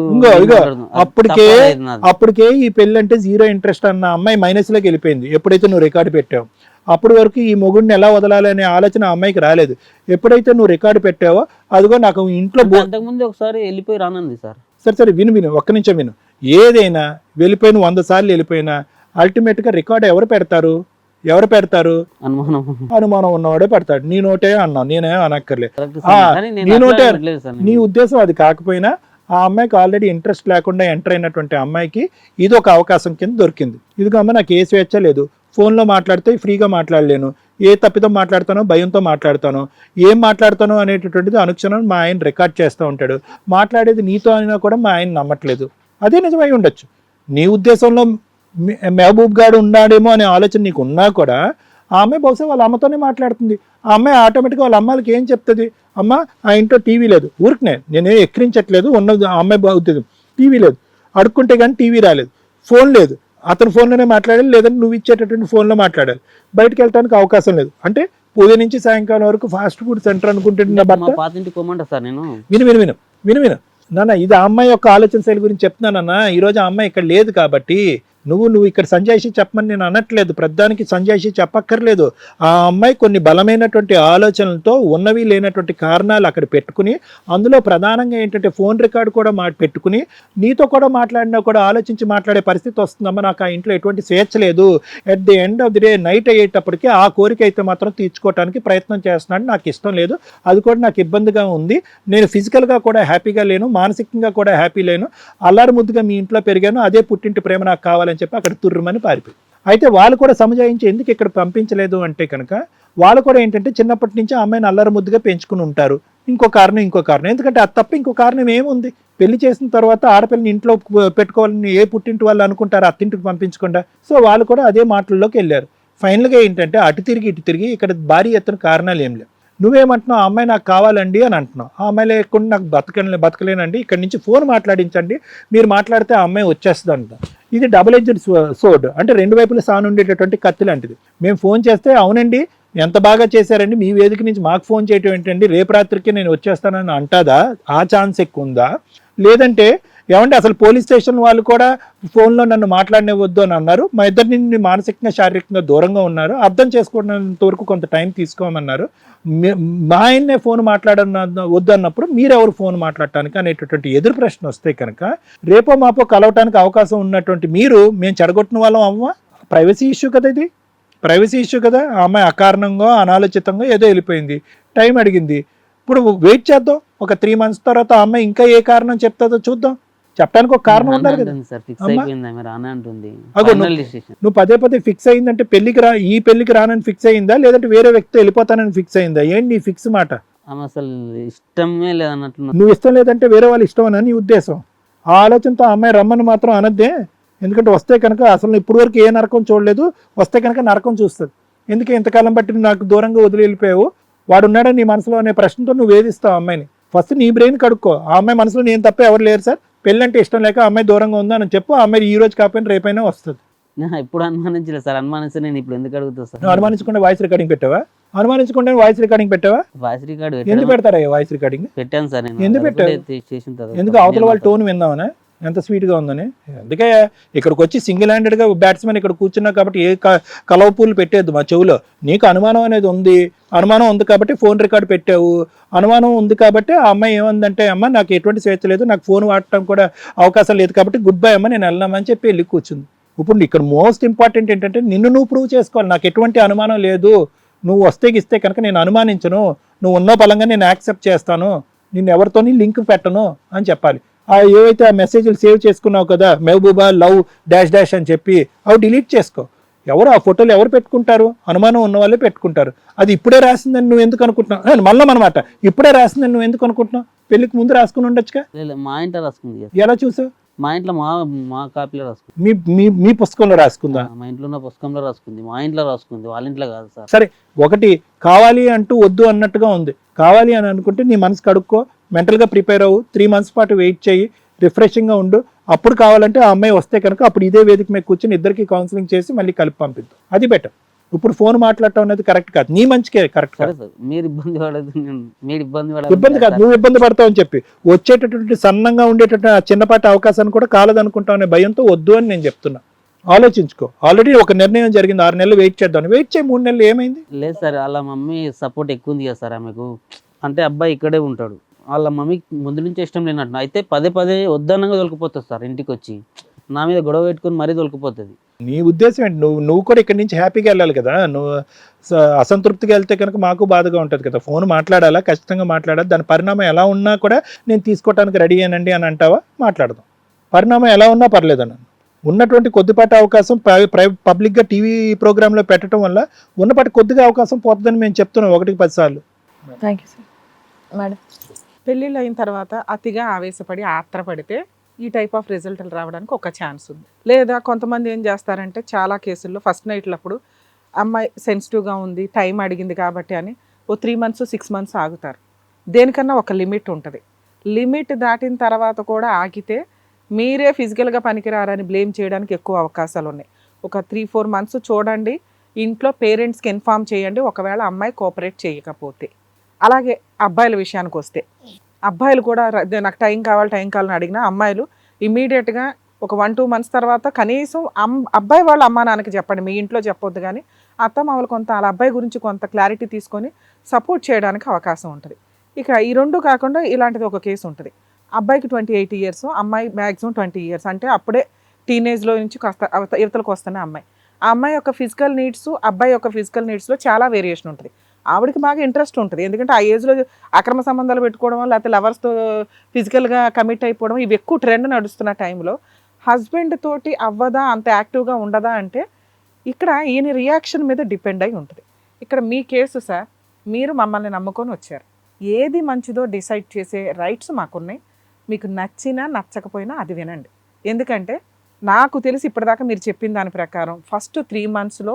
అప్పటికే ఈ పెళ్ళి అంటే 0 ఇంట్రెస్ట్ అన్న అమ్మాయి మైనస్ లోకి వెళ్ళిపోయింది ఎప్పుడైతే నువ్వు రికార్డు పెట్టావు. అప్పటి వరకు ఈ మొగుడిని ఎలా వదలాలి అనే ఆలోచన ఆ అమ్మాయికి రాలేదు. ఎప్పుడైతే నువ్వు రికార్డు పెట్టావో అదిగో నాకు ఇంట్లో అంతకుముందు ఒకసారి వెళ్ళిపోయి రానంది సార్. సరే విను ఒక్క నిమిషం విను. ఏదైనా వెళ్ళిపోయిన 100 సార్లు వెళ్ళిపోయినా అల్టిమేట్ గా రికార్డు ఎవరు పెడతారు? అనుమానం ఉన్నవాడే పెడతాడు. నీ నోటే అన్నావు, నేనే అనక్కర్లేదు. నీ నోటే. నీ ఉద్దేశం అది కాకపోయినా ఆ అమ్మాయికి ఆల్రెడీ ఇంట్రెస్ట్ లేకుండా ఎంటర్ అయినటువంటి అమ్మాయికి ఇది ఒక అవకాశం కింద దొరికింది. ఇదిగో అమ్మ నాకు ఏ స్వేచ్ఛ లేదు, ఫోన్లో మాట్లాడితే ఫ్రీగా మాట్లాడలేను, ఏ తప్పిదం మాట్లాడతానో భయంతో మాట్లాడతాను, ఏం మాట్లాడతానో అనేటటువంటిది అనుక్షణం మా ఆయన రికార్డ్ చేస్తూ ఉంటాడు. మాట్లాడేది నీతో అయినా కూడా మా ఆయన నమ్మట్లేదు. అదే నిజమై ఉండొచ్చు. నీ ఉద్దేశంలో మెహబూబ్ గారు ఉన్నాడేమో అనే ఆలోచన నీకు ఉన్నా కూడా ఆ అమ్మాయి బహుశా వాళ్ళ అమ్మతోనే మాట్లాడుతుంది. ఆ అమ్మాయి ఆటోమేటిక్గా వాళ్ళ అమ్మాయికి ఏం చెప్తుంది, అమ్మ ఆ ఇంట్లో టీవీ లేదు, ఊరికనే నేనే ఎక్కిరించట్లేదు, ఉన్నది ఆ అమ్మాయి బాగుతుంది, టీవీ లేదు, అడుక్కుంటే కానీ టీవీ రాలేదు, ఫోన్ లేదు, అతను ఫోన్లోనే మాట్లాడాలి, లేదంటే నువ్వు ఇచ్చేటటువంటి ఫోన్లో మాట్లాడాలి, బయటకు వెళ్ళడానికి అవకాశం లేదు. అంటే ఉదయం నుంచి సాయంకాలం వరకు ఫాస్ట్ ఫుడ్ సెంటర్ అనుకుంటున్నా విను నాన్న, ఇది ఆ అమ్మాయి యొక్క ఆలోచన శైలి గురించి చెప్తున్నానన్నా. ఈరోజు ఆ అమ్మాయి ఇక్కడ లేదు కాబట్టి నువ్వు ఇక్కడ సంజాయిషి చెప్పమని నేను అనట్లేదు, ప్రధానికి సంజాయిషి చెప్పక్కర్లేదు. ఆ అమ్మాయి కొన్ని బలమైనటువంటి ఆలోచనలతో ఉన్నవి లేనటువంటి కారణాలు అక్కడ పెట్టుకుని, అందులో ప్రధానంగా ఏంటంటే ఫోన్ రికార్డు కూడా పెట్టుకుని నీతో కూడా మాట్లాడినా కూడా ఆలోచించి మాట్లాడే పరిస్థితి వస్తుందమ్మా, నాకు ఆ ఇంట్లో ఎటువంటి స్వేచ్ఛ లేదు, at the end of the day night అయ్యేటప్పటికి ఆ కోరిక అయితే మాత్రం తీర్చుకోవడానికి ప్రయత్నం చేస్తున్నాడు, నాకు ఇష్టం లేదు, అది కూడా నాకు ఇబ్బందిగా ఉంది, నేను ఫిజికల్గా కూడా హ్యాపీగా లేను, మానసికంగా కూడా హ్యాపీ లేను, అల్లారు ముద్దుగా మీ ఇంట్లో పెరిగాను, అదే పుట్టింటి ప్రేమ నాకు కావాలని చెప్పి అక్కడ తుర్రుమని పారిపోయి. అయితే వాళ్ళు కూడా సముజాయించి ఎందుకు ఇక్కడ పంపించలేదు అంటే కనుక వాళ్ళు కూడా ఏంటంటే చిన్నప్పటి నుంచి అమ్మాయిని అల్లరి ముద్దుగా పెంచుకుని ఉంటారు. ఇంకో కారణం ఎందుకంటే అది తప్ప ఇంకో కారణం ఏముంది? పెళ్లి చేసిన తర్వాత ఆడపిల్లని ఇంట్లో పెట్టుకోవాలని ఏ పుట్టింటి వాళ్ళు అనుకుంటారు, అత్తింటికి పంపించకుండా. సో వాళ్ళు కూడా అదే మాటల్లోకి వెళ్ళారు. ఫైనల్గా ఏంటంటే అటు తిరిగి ఇక్కడ భారీ ఎత్తున కారణాలు ఏం లేవు. నువ్వేమంటున్నావు, ఆ అమ్మాయి నాకు కావాలండి అని అంటున్నావు, ఆ అమ్మాయి లేకుండా నాకు బతకలేనండి, ఇక్కడ నుంచి ఫోన్ మాట్లాడించండి, మీరు మాట్లాడితే ఆ అమ్మాయి వచ్చేస్తుంది అంట. ఇది డబుల్ ఎడ్జ్డ్ సోర్డ్, అంటే రెండు వైపులా సాను ఉండేటటువంటి కత్తి లాంటిది. మేము ఫోన్ చేస్తే అవునండి ఎంత బాగా చేశారండి, మీ వేదిక నుంచి మాకు ఫోన్ చేయటం ఏంటండి, రేపు రాత్రికి నేను వచ్చేస్తానని అంటాదా? ఆ ఛాన్స్ ఎక్కువ ఉందా? లేదంటే ఏమంటే అసలు పోలీస్ స్టేషన్ వాళ్ళు కూడా ఫోన్లో నన్ను మాట్లాడనివ్వద్దు అని అన్నారు, మా ఇద్దరిని మానసికంగా శారీరకంగా దూరంగా ఉన్నారు, అర్థం చేసుకోవడంత వరకు కొంత టైం తీసుకోమన్నారు, మా ఆయన్నే ఫోన్ వద్దు అన్నప్పుడు మీరెవరు ఫోన్ మాట్లాడటానికి అనేటటువంటి ఎదురు ప్రశ్న వస్తే కనుక రేపో మాపో కలవటానికి అవకాశం ఉన్నటువంటి మేము చెడగొట్టిన వాళ్ళం అవ్వ. ప్రైవసీ ఇష్యూ కదా ఇది, ప్రైవసీ ఇష్యూ కదా. ఆ అమ్మాయి అకారణంగా అనాలోచితంగా ఏదో వెళ్ళిపోయింది, టైం అడిగింది. ఇప్పుడు వెయిట్ చేద్దాం, ఒక 3 months తర్వాత ఆ అమ్మాయి ఇంకా ఏ కారణం చెప్తుందో చూద్దాం. చెప్పడానికి ఒక కారణం ఉండాలి కదా. నువ్వు పదే ఫిక్స్ అయిందంటే ఈ పెళ్లికి రానని ఫిక్స్ అయిందా, లేదంటే వేరే వ్యక్తి వెళ్ళిపోతానని ఫిక్స్ అయిందా? ఏంటి నీ ఫిక్స్ మాట? ఆమె అసలు ఇష్టమే లేదన్నట్లు నువ్వు ఇష్టం లేదంటే వేరే వాళ్ళు ఇష్టం అని నీ ఉద్దేశం. ఆ ఆలోచనతో ఆ అమ్మాయి రమ్మని మాత్రం అనద్దే. ఎందుకంటే వస్తే కనుక అసలు ఇప్పుడు వరకు ఏ నరకం చూడలేదు, వస్తే కనుక నరకం చూస్తుంది. ఎందుకే ఇంతకాలం బట్టి నువ్వు నాకు దూరంగా వదిలి వెళ్ళిపోయావు, వాడు ఉన్నాడని నీ మనసులో అనే ప్రశ్నతో నువ్వు వేధిస్తావు అమ్మాయిని. ఫస్ట్ నీ బ్రెయిన్ కడుక్కో. ఆ అమ్మాయి మనసులో నేను తప్ప ఎవరు లేరు సార్, పెళ్ళంటే ఇష్టం లేక ఆ అమ్మాయి దూరంగా ఉందా అని చెప్పు. ఆ అమ్మాయి ఈ రోజు కాకపోయినా రేపైనా వస్తుంది. నేను ఇప్పుడు అనుమానించలేదు సార్, అనుమానిస్తే నేను ఇప్పుడు ఎందుకు అడుగుతా సార్? నువ్వు అనుమానించకుండా వాయిస్ రికార్డింగ్ పెట్టావా? అనుమానించకుండా వాయిస్ రికార్డింగ్ పెట్టావా? వాయిస్ రికార్డ్ ఎందుకు పెడతారా వాయిస్ రికార్డింగ్? పెట్టాను సార్ నేను. ఎందుకు పెట్టావు? చేసిన తర్వాత ఎందుకు అవతల వాళ్ళ టోన్ విందామనే ఎంత స్వీట్గా ఉందని. అందుకే ఇక్కడికి వచ్చి సింగిల్ హ్యాండెడ్గా బ్యాట్స్మెన్ ఇక్కడ కూర్చున్నావు కాబట్టి ఏ కలవ పూలు పెట్టేద్దు మా చెవులో. నీకు అనుమానం అనేది ఉంది, అనుమానం ఉంది కాబట్టి ఫోన్ రికార్డు పెట్టావు. అనుమానం ఉంది కాబట్టి ఆ అమ్మాయి ఏమందంటే, అమ్మ నాకు ఎటువంటి స్వేచ్ఛ లేదు, నాకు ఫోన్ వాడటం కూడా అవకాశం లేదు కాబట్టి గుడ్ బై అమ్మ నేను వెళ్ళామని చెప్పి వెళ్ళి కూర్చుంది. ఇప్పుడు ఇక్కడ మోస్ట్ ఇంపార్టెంట్ ఏంటంటే నిన్ను నువ్వు ప్రూవ్ చేసుకోవాలి. నాకు ఎటువంటి అనుమానం లేదు, నువ్వు వస్తే ఇస్తే కనుక నేను అనుమానించను, నువ్వు ఉన్న బలంగా నేను యాక్సెప్ట్ చేస్తాను, నిన్ను ఎవరితోని లింక్ పెట్టను అని చెప్పాలి. ఏవైతే ఆ మెసేజ్లు సేవ్ చేసుకున్నావు కదా, మెహబూబా లవ్ డాష్ డాష్ అని చెప్పి, అవి డిలీట్ చేసుకో. ఎవరు ఆ ఫోటోలు ఎవరు పెట్టుకుంటారు? అనుమానం ఉన్న వాళ్ళే పెట్టుకుంటారు. అది ఇప్పుడే రాసిందని నువ్వు ఎందుకు అనుకుంటున్నావు? మళ్ళీ అనమాట, ఇప్పుడే రాసిందని నువ్వు ఎందుకు అనుకుంటున్నావు? పెళ్లికి ముందు రాసుకుని ఉండొచ్చుగా. మా ఇంట్లో రాసుకుంది. ఎలా చూసావు? మా ఇంట్లో మా కాపీలో రాసుకుంది. మీ పుస్తకంలో రాసుకుందా? మా ఇంట్లో ఉన్న పుస్తకంలో రాసుకుంది, మా ఇంట్లో రాసుకుంది, వాళ్ళ ఇంట్లో కాదు సార్. సరే, ఒకటి కావాలి అంటూ వద్దు అన్నట్టుగా ఉంది. కావాలి అని అనుకుంటే నీ మనసు కడుక్కో, మెంటల్గా ప్రిపేర్ అవ్వు, 3 months పాటు వెయిట్ చేయి, రిఫ్రెషింగ్గా ఉండు. అప్పుడు కావాలంటే ఆ అమ్మాయి వస్తే కనుక అప్పుడు ఇదే వేదిక మీద కూర్చొని ఇద్దరికి కౌన్సిలింగ్ చేసి మళ్ళీ కలిపి పంపిద్దాం. అది బెటర్. ఇప్పుడు ఫోన్ మాట్లాడటం అనేది కరెక్ట్ కాదు, నీ మంచికే కరెక్ట్ కాదు. మీరు ఇబ్బంది పడదు, మీరు ఇబ్బంది కాదు, నువ్వు ఇబ్బంది పడతావు అని చెప్పి వచ్చేటటువంటి సన్నంగా ఉండేటటువంటి ఆ చిన్నపాటి అవకాశాన్ని కూడా కాలదనుకుంటావు అనే భయంతో వద్దు అని నేను చెప్తున్నా. ఆలోచించుకో. ఆల్రెడీ ఒక నిర్ణయం జరిగింది, 6 నెలలు వెయిట్ చేద్దాం. వెయిట్ చేయి, 3 నెలలు ఏమైంది? లేదు సార్, వాళ్ళ మమ్మీ సపోర్ట్ ఎక్కువ ఉంది కదా సార్ ఆమెకు. అంటే అబ్బాయి ఇక్కడే ఉంటాడు, వాళ్ళ మమ్మీకి ముందు నుంచి ఇష్టం లేనట్టు. అయితే పదే వద్దనంగా దొరికిపోతుంది సార్. ఇంటికి వచ్చి నా మీద గొడవ పెట్టుకుని మరీ దొరికిపోతుంది. నీ ఉద్దేశం ఏంటి? నువ్వు కూడా ఇక్కడి నుంచి హ్యాపీగా వెళ్ళాలి కదా. నువ్వు అసంతృప్తిగా వెళ్తే కనుక మాకు బాధగా ఉంటుంది కదా. ఫోన్ మాట్లాడాలా, ఖచ్చితంగా మాట్లాడాలి. దాని పరిణామం ఎలా ఉన్నా కూడా నేను తీసుకోవడానికి రెడీ అనండి అని అంటావా? మాట్లాడదాం. పరిణామం ఎలా ఉన్నా పర్లేదన్న. ఉన్నటువంటి కొద్దిపాటి అవకాశం పబ్లిక్గా టీవీ ప్రోగ్రాంలో పెట్టడం వల్ల ఉన్నపాటి కొద్దిగా అవకాశం పోతుందని మేము చెప్తున్నాం 1కి 10 సార్లు. Thank you sir. మేడం, పెళ్ళిళ్ళు అయిన తర్వాత అతిగా ఆవేశపడి ఆత్రపడితే ఈ టైప్ ఆఫ్ రిజల్ట్లు రావడానికి ఒక ఛాన్స్ ఉంది. లేదా కొంతమంది ఏం చేస్తారంటే చాలా కేసుల్లో ఫస్ట్ నైట్లప్పుడు అమ్మాయి సెన్సిటివ్గా ఉంది, టైం అడిగింది కాబట్టి అని ఓ 3 months 6 months ఆగుతారు. దేనికన్నా ఒక లిమిట్ ఉంటుంది. లిమిట్ దాటిన తర్వాత కూడా ఆగితే మీరే ఫిజికల్గా పనికిరారని బ్లేమ్ చేయడానికి ఎక్కువ అవకాశాలు ఉన్నాయి. ఒక 3-4 months చూడండి, ఇంట్లో పేరెంట్స్కి ఇన్ఫామ్ చేయండి ఒకవేళ అమ్మాయి కోఆపరేట్ చేయకపోతే. అలాగే అబ్బాయిల విషయానికి వస్తే, అబ్బాయిలు కూడా నాకు టైం కావాలని అడిగినా అమ్మాయిలు ఇమీడియట్గా ఒక 1-2 months తర్వాత కనీసం అబ్బాయి వాళ్ళ అమ్మా నాన్నకి చెప్పండి, మీ ఇంట్లో చెప్పొద్దు, కానీ అత్త మామూలు కొంత వాళ్ళ అబ్బాయి గురించి కొంత క్లారిటీ తీసుకొని సపోర్ట్ చేయడానికి అవకాశం ఉంటుంది. ఇక ఈ 2 కాకుండా ఇలాంటిది ఒక కేసు ఉంటుంది. అబ్బాయికి 28 years, అమ్మాయి మ్యాక్సిమం 20 years. అంటే అప్పుడే టీనేజ్లో నుంచి కాస్త యువతలకు వస్తున్న అమ్మాయి. ఆ అమ్మాయి యొక్క ఫిజికల్ నీడ్స్, అబ్బాయి యొక్క ఫిజికల్ నీడ్స్లో చాలా వేరియేషన్ ఉంటుంది. ఆవిడకి బాగా ఇంట్రెస్ట్ ఉంటుంది, ఎందుకంటే ఆ ఏజ్లో అక్రమ సంబంధాలు పెట్టుకోవడం, లేకపోతే లవర్స్తో ఫిజికల్గా కమిట్ అయిపోవడం ఇవి ఎక్కువ ట్రెండ్ నడుస్తున్న టైంలో హస్బెండ్ తోటి అవ్వదా, అంత యాక్టివ్గా ఉండదా అంటే ఇక్కడ ఈయన రియాక్షన్ మీద డిపెండ్ అయి ఉంటుంది. ఇక్కడ మీ కేసు సార్, మీరు మమ్మల్ని నమ్ముకొని వచ్చారు. ఏది మంచిదో డిసైడ్ చేసే రైట్స్ మాకున్నాయి. మీకు నచ్చినా నచ్చకపోయినా అది వినండి. ఎందుకంటే నాకు తెలిసి ఇప్పటిదాకా మీరు చెప్పిన దాని ప్రకారం ఫస్ట్ 3 monthsలో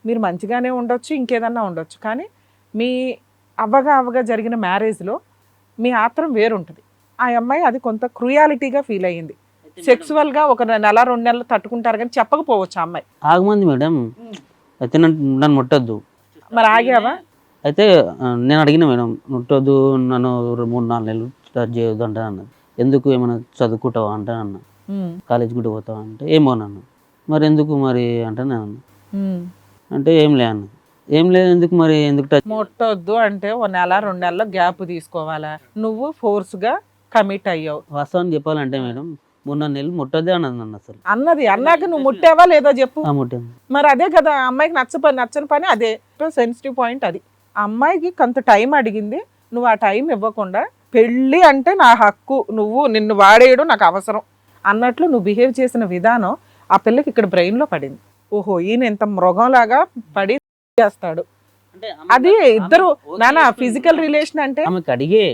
మీరు మంచిగానే ఉండొచ్చు, ఇంకేదన్నా ఉండొచ్చు, కానీ మీ అవ్వగా జరిగిన మ్యారేజ్లో మీ ఆత్రం వేరుంటుంది. ఆ అమ్మాయి అది కొంత క్రూయాలిటీగా ఫీల్ అయ్యింది. సెక్సువల్గా ఒక 1-2 నెలలు తట్టుకుంటారు కానీ చెప్పకపోవచ్చు ఆ అమ్మాయి. ఆగమంది మేడం, అయితే నన్ను ముట్టొద్దు. మరి ఆగావా? అయితే నేను అడిగిన మేడం, ముట్టొద్దు, నన్ను 3-4 నెలలు స్టార్ట్ చేయొద్దు అంటే అన్నది. ఎందుకు, ఏమైనా చదువుకుంటావా అంటే అన్న, కాలేజ్ కూడా పోతావా అంటే ఏమో నన్ను. మరి ఎందుకు మరి అంటే నేను అంటే ఏం లేదు ఎందుకు మరి, ఎందుకు టచ్ ముట్టొద్దు అంటే 1-2 నెలలు గ్యాప్ తీసుకోవాలా? నువ్వు ఫోర్స్గా కమిట్ అయ్యావు. వాస్తవాన్ని చెప్పాలంటే మేడం 3-4 నెలలు ముట్టొద్దే అన్నది నన్ను. అసలు అన్నాక నువ్వు ముట్టావా లేదా చెప్పు. ముట్టాను. మరి అదే కదా అమ్మాయికి నచ్చని పని అదే. సెన్సిటివ్ పాయింట్ అది. ఆ అమ్మాయికి కొంత టైం అడిగింది, నువ్వు ఆ టైం ఇవ్వకుండా పెళ్ళి అంటే నా హక్కు, నిన్ను వాడేయడం నాకు అవసరం అన్నట్లు నువ్వు బిహేవ్ చేసిన విధానం ఆ పిల్లకి ఇక్కడ బ్రెయిన్లో పడింది. ఓహో, ఈయన ఎంత మృగంలాగా పడి చేస్తాడు, అంటే అది ఇద్దరు నాన్న ఫిజికల్ రిలేషన్ అంటే ఆమెకి అడిగే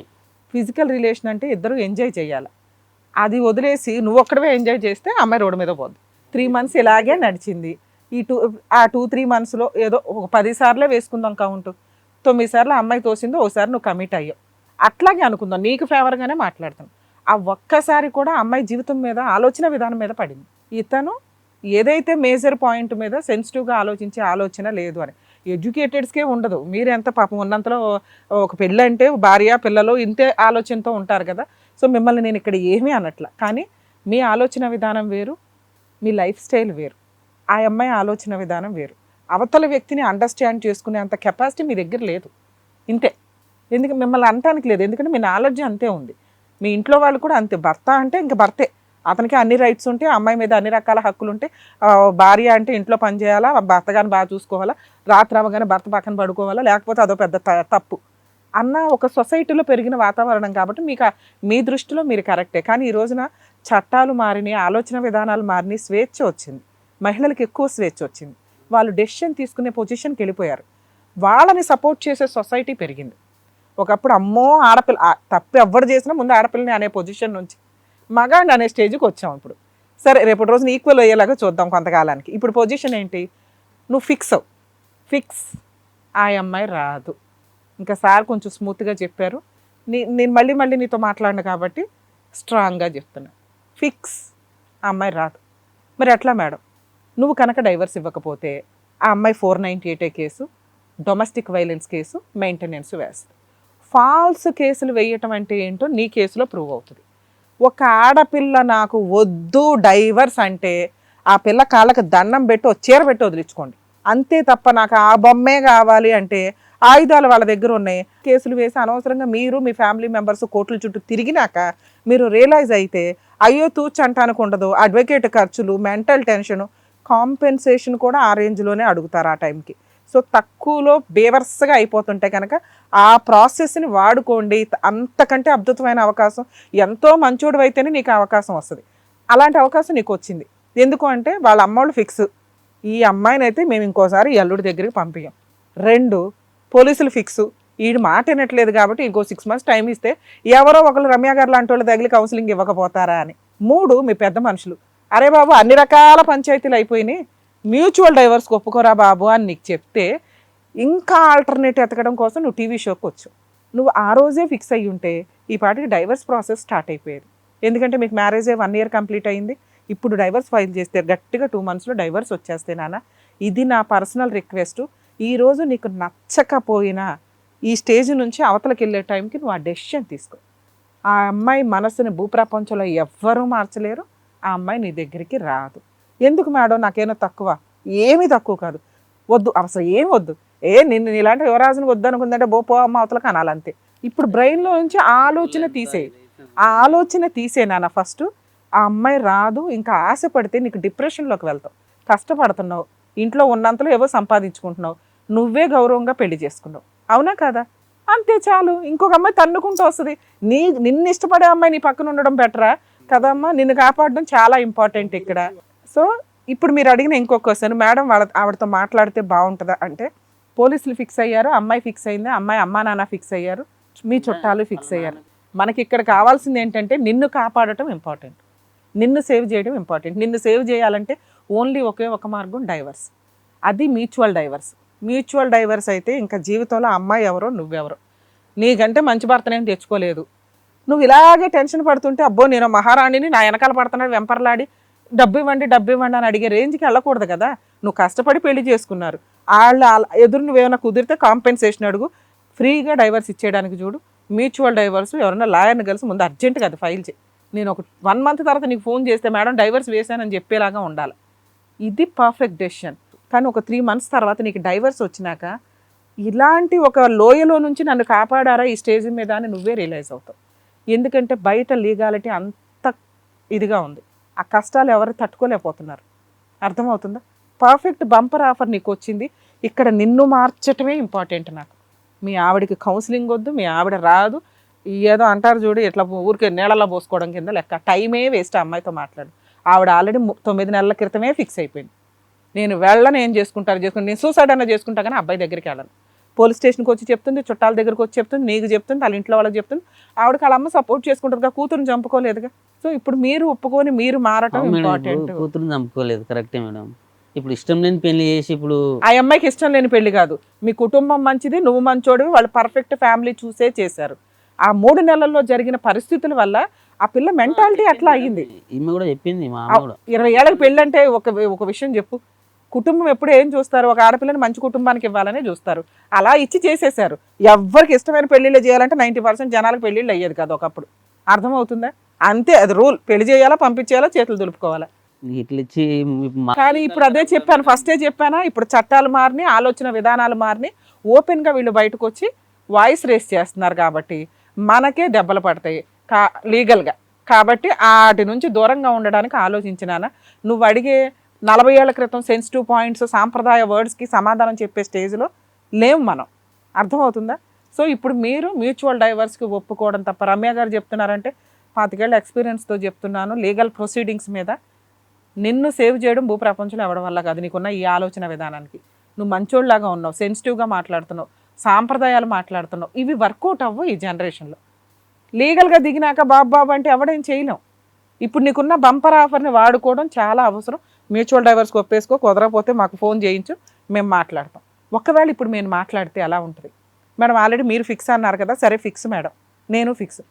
ఫిజికల్ రిలేషన్ అంటే ఇద్దరు ఎంజాయ్ చేయాలి. అది వదిలేసి నువ్వు ఒక్కడవే ఎంజాయ్ చేస్తే అమ్మాయి రోడ్డు మీద పోద్ది. 3 months ఇలాగే నడిచింది. ఈ 2-3 monthsలో ఏదో ఒక 10 సార్లే వేసుకుందాం కౌంట్, 9 సార్లు అమ్మాయి తోసిందో ఒకసారి నువ్వు కమిట్ అయ్యావు. అట్లాగే అనుకుందాం, నీకు ఫేవర్గానే మాట్లాడుతాను. ఆ ఒక్కసారి కూడా అమ్మాయి జీవితం మీద ఆలోచన విధానం మీద పడింది. ఇతను ఏదైతే మేజర్ పాయింట్ మీద సెన్సిటివ్గా ఆలోచించే ఆలోచన లేదు అని. ఎడ్యుకేటెడ్స్కే ఉండదు. మీరు ఎంత పాపం ఉన్నంతలో ఒక పెళ్ళి అంటే భార్య పిల్లలు ఇంతే ఆలోచనతో ఉంటారు కదా. సో మిమ్మల్ని నేను ఇక్కడ ఏమీ అనట్ల, కానీ మీ ఆలోచన విధానం వేరు, మీ లైఫ్ స్టైల్ వేరు, ఆ అమ్మాయి ఆలోచన విధానం వేరు. అవతల వ్యక్తిని అండర్స్టాండ్ చేసుకునే అంత కెపాసిటీ మీ దగ్గర లేదు, ఇంతే. ఎందుకు మిమ్మల్ని అనటానికి లేదు, ఎందుకంటే మీ నాలెడ్జ్ అంతే ఉంది. మీ ఇంట్లో వాళ్ళు కూడా అంతే. భర్త అంటే ఇంక భర్తే, అతనికి అన్ని రైట్స్ ఉంటాయి, అమ్మాయి మీద అన్ని రకాల హక్కులు ఉంటాయి. భార్య అంటే ఇంట్లో పని చేయాలా, భర్త కానీ బాగా చూసుకోవాలా, రాత్రి అవ్వగానే భర్త పక్కన పడుకోవాలా, లేకపోతే అదో పెద్ద తప్పు అన్న ఒక సొసైటీలో పెరిగిన వాతావరణం. కాబట్టి మీకు మీ దృష్టిలో మీరు కరెక్టే. కానీ ఈ రోజున చట్టాలు మారినాయి, ఆలోచన విధానాలు మారినాయి, స్వేచ్ఛ వచ్చింది, మహిళలకు ఎక్కువ స్వేచ్ఛ వచ్చింది, వాళ్ళు డెసిషన్ తీసుకునే పొజిషన్కి వెళ్ళిపోయారు, వాళ్ళని సపోర్ట్ చేసే సొసైటీ పెరిగింది. ఒకప్పుడు అమ్మో ఆడపిల్ల తప్పు ఎవ్వరు చేసినా ముందు ఆడపిల్లని అనే పొజిషన్ నుంచి మగాడిని అనే స్టేజ్కి వచ్చాం. ఇప్పుడు సరే రేపటి రోజున ఈక్వల్ అయ్యేలాగా చూద్దాం కొంతకాలానికి. ఇప్పుడు పొజిషన్ ఏంటి, నువ్వు ఫిక్స్ ఆ అమ్మాయి రాదు. ఇంకా సార్ కొంచెం స్మూత్గా చెప్పారు, నేను మళ్ళీ నీతో మాట్లాడిన కాబట్టి స్ట్రాంగ్గా చెప్తున్నా, ఫిక్స్ ఆ అమ్మాయి రాదు. మరి ఎట్లా మేడం, నువ్వు కనుక డైవర్స్ ఇవ్వకపోతే ఆ అమ్మాయి 498A case, domestic violence case, maintenance వేస్తుంది. ఫాల్స్ కేసులు వేయటం అంటే ఏంటో నీ కేసులో ప్రూవ్ అవుతుంది. ఒక ఆడపిల్ల నాకు వద్దు డైవర్స్ అంటే ఆ పిల్ల కాళ్ళకి దండం పెట్టి చీర పెట్టి వదిలించుకోండి, అంతే తప్ప నాకు ఆ బొమ్మే కావాలి అంటే ఆయుధాలు వాళ్ళ దగ్గర ఉన్నాయి. కేసులు వేసి అనవసరంగా మీరు మీ ఫ్యామిలీ మెంబర్స్ కోర్టుల చుట్టూ తిరిగినాక మీరు రియలైజ్ అయితే అయ్యో తూచ్ అంటానికి ఉండదు. అడ్వకేట్ ఖర్చులు, మెంటల్ టెన్షను, కాంపెన్సేషన్ కూడా ఆ రేంజ్లోనే అడుగుతారు ఆ టైంకి. సో తక్కువలో బేవర్స్గా అయిపోతుంటే కనుక ఆ ప్రాసెస్ని వాడుకోండి. అంతకంటే అద్భుతమైన అవకాశం, ఎంతో మంచోడు అయితేనే నీకు అవకాశం వస్తుంది. అలాంటి అవకాశం నీకు వచ్చింది. ఎందుకు అంటే వాళ్ళ అమ్మోళ్ళు ఫిక్స్, ఈ అమ్మాయిని అయితే మేము ఇంకోసారి ఈ అల్లుడి దగ్గరికి పంపించాం. 2 పోలీసులు ఫిక్స్, వీడు మాట వినట్లేదు కాబట్టి ఇంకో 6 months టైం ఇస్తే ఎవరో ఒకరు రమ్య గారు లాంటి వాళ్ళు తగిలి కౌన్సిలింగ్ ఇవ్వకపోతారా అని. 3 మీ పెద్ద మనుషులు, అరే బాబు అన్ని రకాల పంచాయతీలు అయిపోయినాయి, మ్యూచువల్ డైవర్స్ ఒప్పుకోరా బాబు అని నీకు చెప్తే ఇంకా ఆల్టర్నేట్ ఎతకడం కోసం నువ్వు టీవీ షోకి వచ్చు. నువ్వు ఆ రోజే ఫిక్స్ అయ్యి ఉంటే ఈ పాటికి డైవర్స్ ప్రాసెస్ స్టార్ట్ అయిపోయేది. ఎందుకంటే మీకు మ్యారేజే 1 year కంప్లీట్ అయింది. ఇప్పుడు డైవర్స్ ఫైల్ చేస్తే గట్టిగా 2 monthsలో డైవర్స్ వచ్చేస్తే నాన్న, ఇది నా పర్సనల్ రిక్వెస్ట్. ఈరోజు నీకు నచ్చకపోయినా ఈ స్టేజ్ నుంచి అవతలకి వెళ్ళే టైంకి నువ్వు ఆ డెసిషన్ తీసుకో. ఆ అమ్మాయి మనసుని భూప్రపంచంలో ఎవ్వరూ మార్చలేరు, ఆ అమ్మాయి నీ దగ్గరికి రాదు. ఎందుకు మేడం నాకేమో తక్కువ, ఏమీ తక్కువ కాదు, వద్దు అసలు ఏం వద్దు, నిన్ను ఇలాంటి యువరాజుని వద్దు అనుకుందంటే పో అమ్మ అవతలకు అనాలంతే. ఇప్పుడు బ్రెయిన్లో నుంచి ఆలోచన తీసే నాన్న ఫస్ట్. ఆ అమ్మాయి రాదు, ఇంకా ఆశపడితే నీకు డిప్రెషన్లోకి వెళ్తావు. కష్టపడుతున్నావు, ఇంట్లో ఉన్నంతలో ఏవో సంపాదించుకుంటున్నావు, నువ్వే గౌరవంగా పెళ్లి చేసుకున్నావు, అవునా కదా, అంతే చాలు. ఇంకొక అమ్మాయి తన్నుకుంటూ వస్తుంది. నిన్ను ఇష్టపడే అమ్మాయి నీ పక్కన ఉండడం బెటరా కదమ్మా, నిన్ను కాపాడడం చాలా ఇంపార్టెంట్ ఇక్కడ. సో ఇప్పుడు మీరు అడిగిన ఇంకొక క్వశ్చన్, మేడం ఆవిడతో మాట్లాడితే బాగుంటుందా అంటే, పోలీసులు ఫిక్స్ అయ్యారు, అమ్మాయి ఫిక్స్ అయింది, అమ్మాయి అమ్మా నాన్న ఫిక్స్ అయ్యారు, మీ చుట్టాలు ఫిక్స్ అయ్యారు. మనకి ఇక్కడ కావాల్సింది ఏంటంటే నిన్ను కాపాడటం ఇంపార్టెంట్, నిన్ను సేవ్ చేయడం ఇంపార్టెంట్. నిన్ను సేవ్ చేయాలంటే ఓన్లీ ఒకే ఒక మార్గం డైవర్స్, అది మ్యూచువల్ డైవర్స్ అయితే ఇంకా జీవితంలో అమ్మాయి ఎవరో నువ్వెవరో, నీకంటే మంచి భర్తనేం తెచ్చుకోలేదు. నువ్వు ఇలాగే టెన్షన్ పడుతుంటే అబ్బో నేను మహారాణిని, నా వెనకాల పడుతున్నాడు వెంపర్లాడి డబ్బు ఇవ్వండి అని అడిగే రేంజ్కి వెళ్ళకూడదు కదా. నువ్వు కష్టపడి పెళ్లి చేసుకున్నారు, వాళ్ళ ఎదురు నువ్వేమైనా కుదిరితే కాంపెన్సేషన్ అడుగు, ఫ్రీగా డైవర్స్ ఇచ్చేయడానికి చూడు. మ్యూచువల్ డైవర్స్ ఎవరైనా లాయర్ని కలిసి ముందు అర్జెంటుగా అది ఫైల్ చేయి. నేను ఒక 1 month తర్వాత నీకు ఫోన్ చేస్తే మేడం డైవర్స్ వేసానని చెప్పేలాగా ఉండాలి. ఇది పర్ఫెక్ట్ డెసిషన్. కానీ ఒక 3 months తర్వాత నీకు డైవర్స్ వచ్చినాక ఇలాంటి ఒక లోయలో నుంచి నన్ను కాపాడారా ఈ స్టేజ్ మీద అని నువ్వే రియలైజ్ అవుతావు. ఎందుకంటే బయట లీగాలిటీ అంత ఇదిగా ఉంది, ఆ కష్టాలు ఎవరు తట్టుకోలేకపోతున్నారు, అర్థమవుతుందా. పర్ఫెక్ట్ బంపర్ ఆఫర్ నీకు వచ్చింది, ఇక్కడ నిన్ను మార్చటమే ఇంపార్టెంట్ నాకు. మీ ఆవిడకి కౌన్సిలింగ్ వద్దు, మీ ఆవిడ రాదు, ఏదో అంటారు చూడు ఇట్లా ఊరికే నీళ్ళలో పోసుకోవడం కింద లెక్క, టైమే వేస్ట్. ఆ అమ్మాయితో మాట్లాడు, ఆవిడ ఆల్రెడీ 9 నెలల క్రితమే ఫిక్స్ అయిపోయింది, నేను వెళ్ళను, ఏం చేసుకుంటారు చేసుకుంటాను, నేను సూసైడ్ అన్న చేసుకుంటా కానీ అబ్బాయి దగ్గరికి వెళ్ళను. పోలీస్ స్టేషన్కి వచ్చి చెప్తుంది, చుట్టాల దగ్గరకు వచ్చి చెప్తుంది, నీకు చెప్తుంది, వాళ్ళ ఇంట్లో వాళ్ళకి చెప్తుంది. ఆవిడకి వాళ్ళ అమ్మ సపోర్ట్ చేసుకుంటుందిగా, కూతురుని చంపుకోలేదుగా. సో ఇప్పుడు మీరు ఒప్పుకొని మీరు మారటం ఇంపార్టెంట్. కూతురుని చంపుకోలేదు, కరెక్టే మేడం. ఇప్పుడు ఇష్టం లేని పెళ్లి చేసి ఇప్పుడు ఆ అమ్మాయికి ఇష్టం లేని పెళ్లి కాదు, మీ కుటుంబం మంచిది, నువ్వు మంచోడివి, వాళ్ళు పర్ఫెక్ట్ ఫ్యామిలీ చూసే చేశారు. ఆ 3 నెలల్లో జరిగిన పరిస్థితుల వల్ల ఆ పిల్ల మెంటాలిటీ అట్లా అయ్యింది. ఈమె కూడా చెప్పింది, మా అమ్మ కూడా. 20 ఏళ్ళకి పెళ్ళి అంటే ఒక విషయం చెప్పు, కుటుంబం ఎప్పుడు ఏం చూస్తారు, ఒక ఆడపిల్లని మంచి కుటుంబానికి ఇవ్వాలనే చూస్తారు. అలా ఇచ్చి చేసేసారు. ఎవరికి ఇష్టమైన పెళ్లిళ్ళు చేయాలంటే 90% జనాలకు పెళ్లిళ్ళు అయ్యేది కాదు ఒకప్పుడు. అర్థమవుతుందా? అంతే, అది రూల్. పెళ్లి చేయాలా, పంపించేయాలా, చేతులు దులుపుకోవాలా. ఇట్లా ఇచ్చి కానీ ఇప్పుడు అదే చెప్పాను, ఫస్టే చెప్పానా, ఇప్పుడు చట్టాలు మారిని, ఆలోచన విధానాలు మారిని, ఓపెన్గా వీళ్ళు బయటకు వచ్చి వాయిస్ రేస్ చేస్తున్నారు కాబట్టి మనకే దెబ్బలు పడతాయి లీగల్గా. కాబట్టి వాటి నుంచి దూరంగా ఉండడానికి ఆలోచించినానా. నువ్వు అడిగే 40 ఏళ్ల క్రితం సెన్సిటివ్ పాయింట్స్, సాంప్రదాయ వర్డ్స్కి సమాధానం చెప్పే స్టేజ్లో లేవు మనం. అర్థమవుతుందా? సో ఇప్పుడు మీరు మ్యూచువల్ డైవర్స్కి ఒప్పుకోవడం తప్ప. రమ్య గారు చెప్తున్నారంటే 25 ఏళ్ళ ఎక్స్పీరియన్స్తో చెప్తున్నాను, లీగల్ ప్రొసీడింగ్స్ మీద. నిన్ను సేవ్ చేయడం భూప్రపంచంలో ఎవడం వల్ల కాదు, నీకున్న ఈ ఆలోచన విధానానికి. నువ్వు మంచోళ్ళలాగా ఉన్నావు, సెన్సిటివ్గా మాట్లాడుతున్నావు, సాంప్రదాయాలు మాట్లాడుతున్నావు. ఇవి వర్కౌట్ అవ్వు ఈ జనరేషన్లో. లీగల్గా దిగినాక బాబు అంటే ఎవడేం చేయలేం. ఇప్పుడు నీకున్న బంపర్ ఆఫర్ని వాడుకోవడం చాలా అవసరం. మ్యూచువల్ డైవర్స్కి ఒప్పేసుకో, కుదరకపోతే మాకు ఫోన్ చేయించు, మేము మాట్లాడతాం. ఒకవేళ ఇప్పుడు నేను మాట్లాడితే ఎలా ఉంటుంది మేడం? ఆల్రెడీ మీరు ఫిక్స్ అన్నారు కదా, సరే ఫిక్స్ మేడం, నేను ఫిక్స్.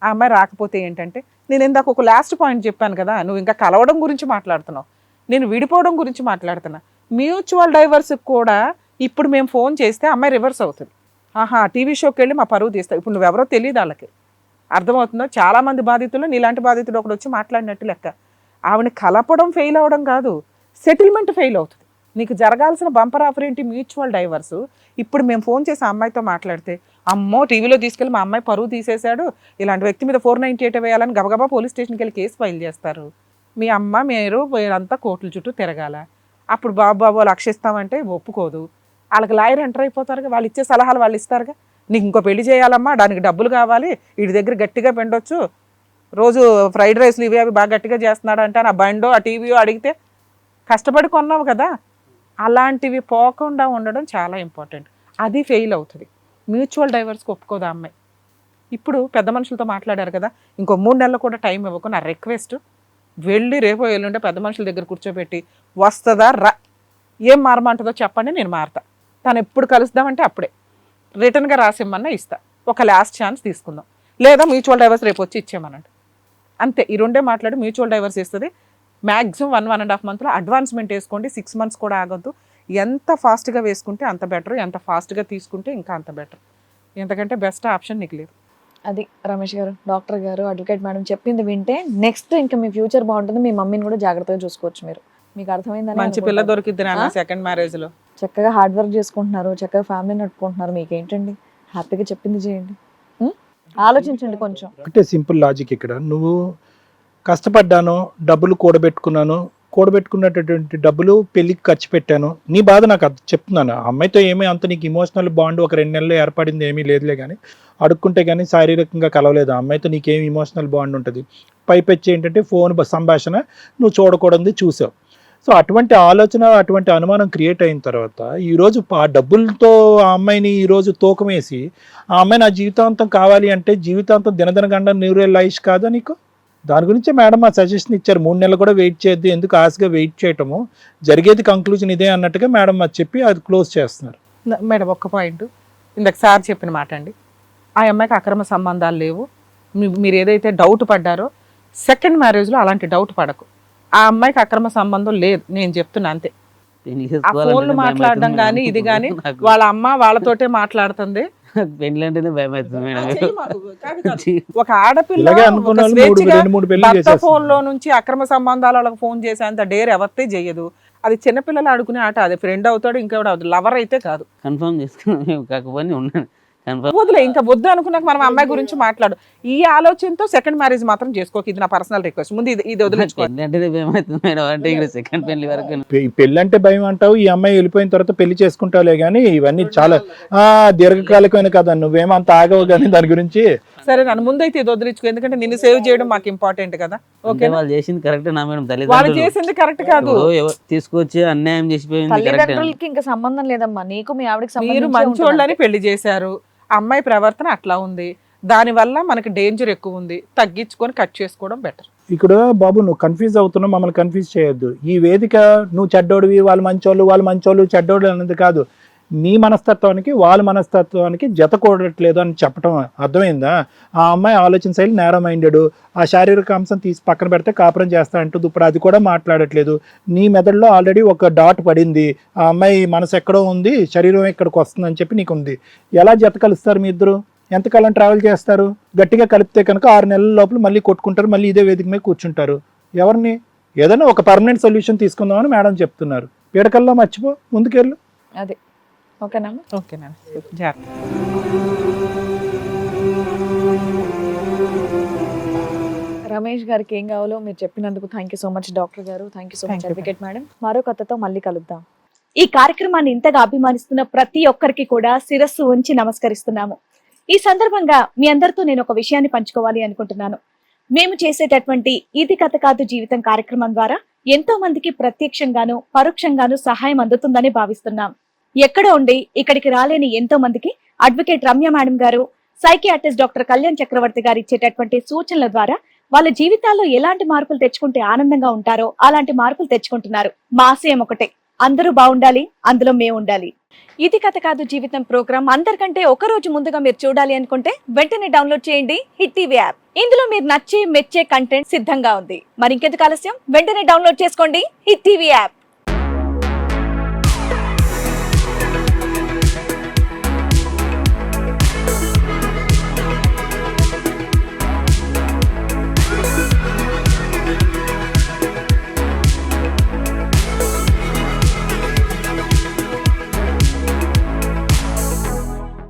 ఆ అమ్మాయి రాకపోతే ఏంటంటే, నేను ఇందాక ఒక లాస్ట్ పాయింట్ చెప్పాను కదా, నువ్వు ఇంకా కలవడం గురించి మాట్లాడుతున్నావు, నేను విడిపోవడం గురించి మాట్లాడుతున్నా. మ్యూచువల్ డైవర్స్కి కూడా ఇప్పుడు మేము ఫోన్ చేస్తే అమ్మాయి రివర్స్ అవుతుంది. ఆహా, టీవీ షోకి వెళ్ళి మా పరువు తీస్తావు. ఇప్పుడు నువ్వెవరో తెలియదు వాళ్ళకి. అర్థమవుతుందో? చాలామంది బాధితులు నీలాంటి బాధితుడు ఒకడు వచ్చి మాట్లాడినట్టు లెక్క. ఆవిడని కలపడం ఫెయిల్ అవ్వడం కాదు, సెటిల్మెంట్ ఫెయిల్ అవుతుంది. నీకు జరగాల్సిన బంపర్ ఆఫర్ ఏంటి? Mutual divorce. ఇప్పుడు మేము ఫోన్ చేసి ఆ అమ్మాయితో మాట్లాడితే, అమ్మో టీవీలో తీసుకెళ్ళి మా అమ్మాయి పరువు తీసేశాడు, ఇలాంటి వ్యక్తి మీద 498 వేయాలని గబగబా పోలీస్ స్టేషన్కి వెళ్ళి కేసు ఫైల్ చేస్తారు. మీ అమ్మ మీరంతా కోర్టుల చుట్టూ తిరగాల. అప్పుడు బాబు లక్షిస్తామంటే ఒప్పుకోదు. వాళ్ళకి లాయర్ ఎంటర్ అయిపోతారుగా, వాళ్ళు ఇచ్చే సలహాలు వాళ్ళు ఇస్తారుగా. నీకు ఇంకో పెళ్లి చేయాలమ్మా, దానికి డబ్బులు కావాలి, వీడి దగ్గర గట్టిగా పెండొచ్చు, రోజు ఫ్రైడ్ రైస్లు ఇవి అవి బాగా గట్టిగా చేస్తున్నాడు అంటే ఆ బండో ఆ టీవీయో అడిగితే కష్టపడి కొన్నావు కదా. అలాంటివి పోకుండా ఉండడం చాలా ఇంపార్టెంట్. అది ఫెయిల్ అవుతుంది. మ్యూచువల్ డైవర్స్కి ఒప్పుకోదా అమ్మాయి. ఇప్పుడు పెద్ద మనుషులతో మాట్లాడారు కదా, ఇంకో 3 నెలలు కూడా టైం ఇవ్వకు. నా రిక్వెస్ట్, వెళ్ళి రేపో ఎల్లుంటే పెద్ద మనుషుల దగ్గర కూర్చోబెట్టి, వస్తుందా రా, ఏం మారమంటుందో చెప్పండి, నేను మారతా. తను ఎప్పుడు కలుద్దామంటే అప్పుడే రిటర్న్గా రాసిమ్మన్నా ఇస్తా. ఒక లాస్ట్ ఛాన్స్ తీసుకుందాం, లేదా మ్యూచువల్ డైవర్స్ రేపు వచ్చి ఇచ్చేయమనండి. అంతే, ఈ రెండే మాట్లాడి మ్యూచువల్ డైవర్స్ ఇస్తుంది. మ్యాక్సిమం 1.5 మంత్లో అడ్వాన్స్మెంట్ వేసుకోండి. 6 మంత్స్ కూడా ఆగొద్దు. ఎంత ఫాస్ట్గా వేసుకుంటే అంత బెటర్, ఎంత ఫాస్ట్గా తీసుకుంటే ఇంకా అంత బెటర్. ఎంతకంటే బెస్ట్ ఆప్షన్ నీకు లేదు. అది రమేష్ గారు, డాక్టర్ గారు, అడ్వకేట్ మేడం చెప్పింది వింటే నెక్స్ట్ ఇంకా మీ ఫ్యూచర్ బాగుంటుంది. మీ మమ్మీని కూడా జాగ్రత్తగా చూసుకోవచ్చు మీరు. మీకు అర్థమైందని మంచి పిల్ల దొరికిద్ది నాన్న సెకండ్ మ్యారేజ్లో. చక్కగా హార్డ్ వర్క్ చేసుకుంటున్నారు, చక్కగా ఫ్యామిలీ నడుపుకుంటున్నారు. మీకేంటండి, హ్యాపీగా చెప్పింది చేయండి. ఆలోచించండి కొంచెం. ఒకటే సింపుల్ లాజిక్ ఇక్కడ. నువ్వు కష్టపడ్డాను, డబ్బులు కూడబెట్టుకున్నటువంటి డబ్బులు పెళ్ళికి ఖర్చు పెట్టాను, నీ బాధ నాకు అది చెప్తున్నాను. ఆ అమ్మాయితో ఏమీ అంత నీకు ఇమోషనల్ బాండ్ ఒక 2 నెలలు ఏర్పడింది ఏమీ లేదులే, కానీ అడుక్కుంటే కానీ శారీరకంగా కలవలేదు. ఆ అమ్మాయితో నీకేమి ఇమోషనల్ బాండ్ ఉంటుంది? పైపెచ్చి ఏంటంటే ఫోన్ సంభాషణ నువ్వు చూడకూడదు చూసావు. సో అటువంటి ఆలోచన, అటువంటి అనుమానం క్రియేట్ అయిన తర్వాత ఈరోజు ఆ డబ్బులతో ఆ అమ్మాయిని ఈరోజు తూకం వేసి ఆ అమ్మాయి నా జీవితాంతం కావాలి అంటే జీవితాంతం దినదినగండ న్యూరల్ లైఫ్ కాదా నీకు? దాని గురించే మేడం ఆ సజెషన్ ఇచ్చారు, 3 నెలలు కూడా వెయిట్ చేయొద్దు, ఎందుకు ఆశగా వెయిట్ చేయటము, జరిగేది కంక్లూజన్ ఇదే అన్నట్టుగా మేడం అది చెప్పి అది క్లోజ్ చేస్తున్నారు. మేడం ఒక్క పాయింట్, ఇందాక సార్ చెప్పిన మాట అండి, ఆ అమ్మాయికి అక్రమ సంబంధాలు లేవు. మీరు ఏదైతే డౌట్ పడ్డారో సెకండ్ మ్యారేజ్లో అలాంటి డౌట్ పడకు. ఆ అమ్మాయికి అక్రమ సంబంధం లేదు, నేను చెప్తున్నా అంతే. ఆ ఫోన్లు మాట్లాడడం కానీ ఇది కానీ వాళ్ళ అమ్మ వాళ్ళతోటే మాట్లాడుతుంది. పెళ్ళంటేనే భయం అవుతుంది మేడం. ఒక ఆడపిల్ల భర్త ఫోన్ లో నుంచి అక్రమ సంబంధాల వాళ్ళకి ఫోన్ చేసేంత డేర్ ఎవరితే చెయ్యదు. అది చిన్నపిల్లలు ఆడుకునే ఆట. అది ఫ్రెండ్ అవుతాడు, ఇంకెవడు అవుతాడు, లవర్ అయితే కాదు. కన్ఫర్మ్ చేసుకున్నాను, కాకపోతే ఉన్నాను. వదిలే, ఇంకా వద్దు అనుకున్నాక మనం అమ్మాయి గురించి మాట్లాడు. ఈ ఆలోచనతో సెకండ్ మ్యారేజ్ మాత్రం చేసుకోక, ఇది నా పర్సనల్ రిక్వెస్ట్. ముందు ఇది వదిలించుకోండి. పెళ్ళి అంటే భయం అంటావు, ఈ అమ్మాయి వెళ్ళిపోయిన తర్వాత పెళ్లి చేసుకుంటావులే, కానీ ఇవన్నీ చాలా దీర్ఘకాలికమైన కదా, నువ్వేమంత ఆగవు కానీ దాని గురించి సరే నన్ను ముందైతే ఇది వదిలించుకో, ఎందుకంటే నిన్ను సేవ్ చేయడం మాకు ఇంపార్టెంట్ కదా. అంటే ఓకే, వాళ్ళు చేసింది కరెక్టే నా మేడం, వాళ్ళు తల్లిదండ్రులు చేసింది కరెక్ట్ కాదు. తీసుకొచ్చి అన్యాయం చేసిపోయింది కరెక్టే. తల్లిదండ్రులకి ఇంకా సంబంధం లేదమ్మా, నీకు మీ ఆవిడకి మీరు మంచోళ్ళని పెళ్లి చేశారు, అమ్మాయి ప్రవర్తన అట్లా ఉంది, దానివల్ల మనకి డేంజర్ ఎక్కువ ఉంది, తగ్గించుకొని కట్ చేసుకోవడం బెటర్. ఇక్కడ బాబు నువ్వు కన్ఫ్యూజ్ అవుతున్నావు, మమ్మల్ని కన్ఫ్యూజ్ చేయొద్దు. ఈ వేదిక నువ్వు చెడ్డోడివి, వాళ్ళు మంచోళ్ళు చెడ్డోడు అన్నది కాదు. నీ మనస్తత్వానికి వాళ్ళ మనస్తత్వానికి జత కూడట్లేదు అని చెప్పడం అర్థమైందా? ఆ అమ్మాయి ఆలోచన శైలి నేరో మైండెడ్, ఆ శారీరక అంశం తీసి పక్కన పెడితే కాపురం చేస్తా అంటుంది. ఇప్పుడు అది కూడా మాట్లాడట్లేదు. నీ మెదడులో ఆల్రెడీ ఒక డాట్ పడింది, ఆ అమ్మాయి మనసు ఎక్కడో ఉంది, శరీరం ఎక్కడికి వస్తుందని చెప్పి నీకు ఉంది. ఎలా జత కలుస్తారు మీ ఇద్దరు? ఎంతకాలం ట్రావెల్ చేస్తారు? గట్టిగా కలిపితే కనుక 6 నెలల లోపల మళ్ళీ కొట్టుకుంటారు, మళ్ళీ ఇదే వేదిక మీద కూర్చుంటారు. ఎవరిని? ఏదైనా ఒక పర్మనెంట్ సొల్యూషన్ తీసుకుందామని మేడం చెప్తున్నారు. పీడకల్లో మర్చిపో, ముందుకెళ్ళు. అదే ఓకేనా? ఓకేనా, జాగ్రత్త. రమేష్ గారికి ఏం కావాలో మీరు చెప్పినందుకు thank you so much doctor గారు, thank you so much advocate madam. మరో కథతో మళ్ళీ కలుద్దాం. ఈ కార్యక్రమాన్ని ఇంతగా అభిమానిస్తున్న ప్రతి ఒక్కరికి కూడా శిరస్సు ఉంచి నమస్కరిస్తున్నాము. ఈ సందర్భంగా మీ అందరితో నేను ఒక విషయాన్ని పంచుకోవాలి అనుకుంటున్నాను. మేము చేసేటటువంటి ఇది కథ కాదు జీవితం కార్యక్రమం ద్వారా ఎంతో మందికి ప్రత్యక్షంగాను పరోక్షంగాను సహాయం అందుతుందని భావిస్తున్నాం. ఎక్కడో ఉండి ఇక్కడికి రాలేని ఎంతో మందికి అడ్వకేట్ రమ్య మేడం గారు, సైకియాట్రిస్ట్ డాక్టర్ కళ్యాణ్ చక్రవర్తి గారు ఇచ్చేటటువంటి సూచనల ద్వారా వాళ్ళ జీవితాల్లో ఎలాంటి మార్పులు తెచ్చుకుంటే ఆనందంగా ఉంటారో అలాంటి మార్పులు తెచ్చుకుంటున్నారు. మా ఆశయం ఒకటే, అందరూ బాగుండాలి, అందులో మేము ఉండాలి. ఇది కథ కాదు జీవితం ప్రోగ్రామ్ అందరికంటే ఒక రోజు ముందుగా మీరు చూడాలి అనుకుంటే వెంటనే డౌన్లోడ్ చేయండి హిట్ టీవీ యాప్. ఇందులో మీరు నచ్చే మెచ్చే కంటెంట్ సిద్ధంగా ఉంది. మరి ఇంకెందుకు ఆలస్యం, వెంటనే డౌన్లోడ్ చేసుకోండి హిట్ టీవీ యాప్.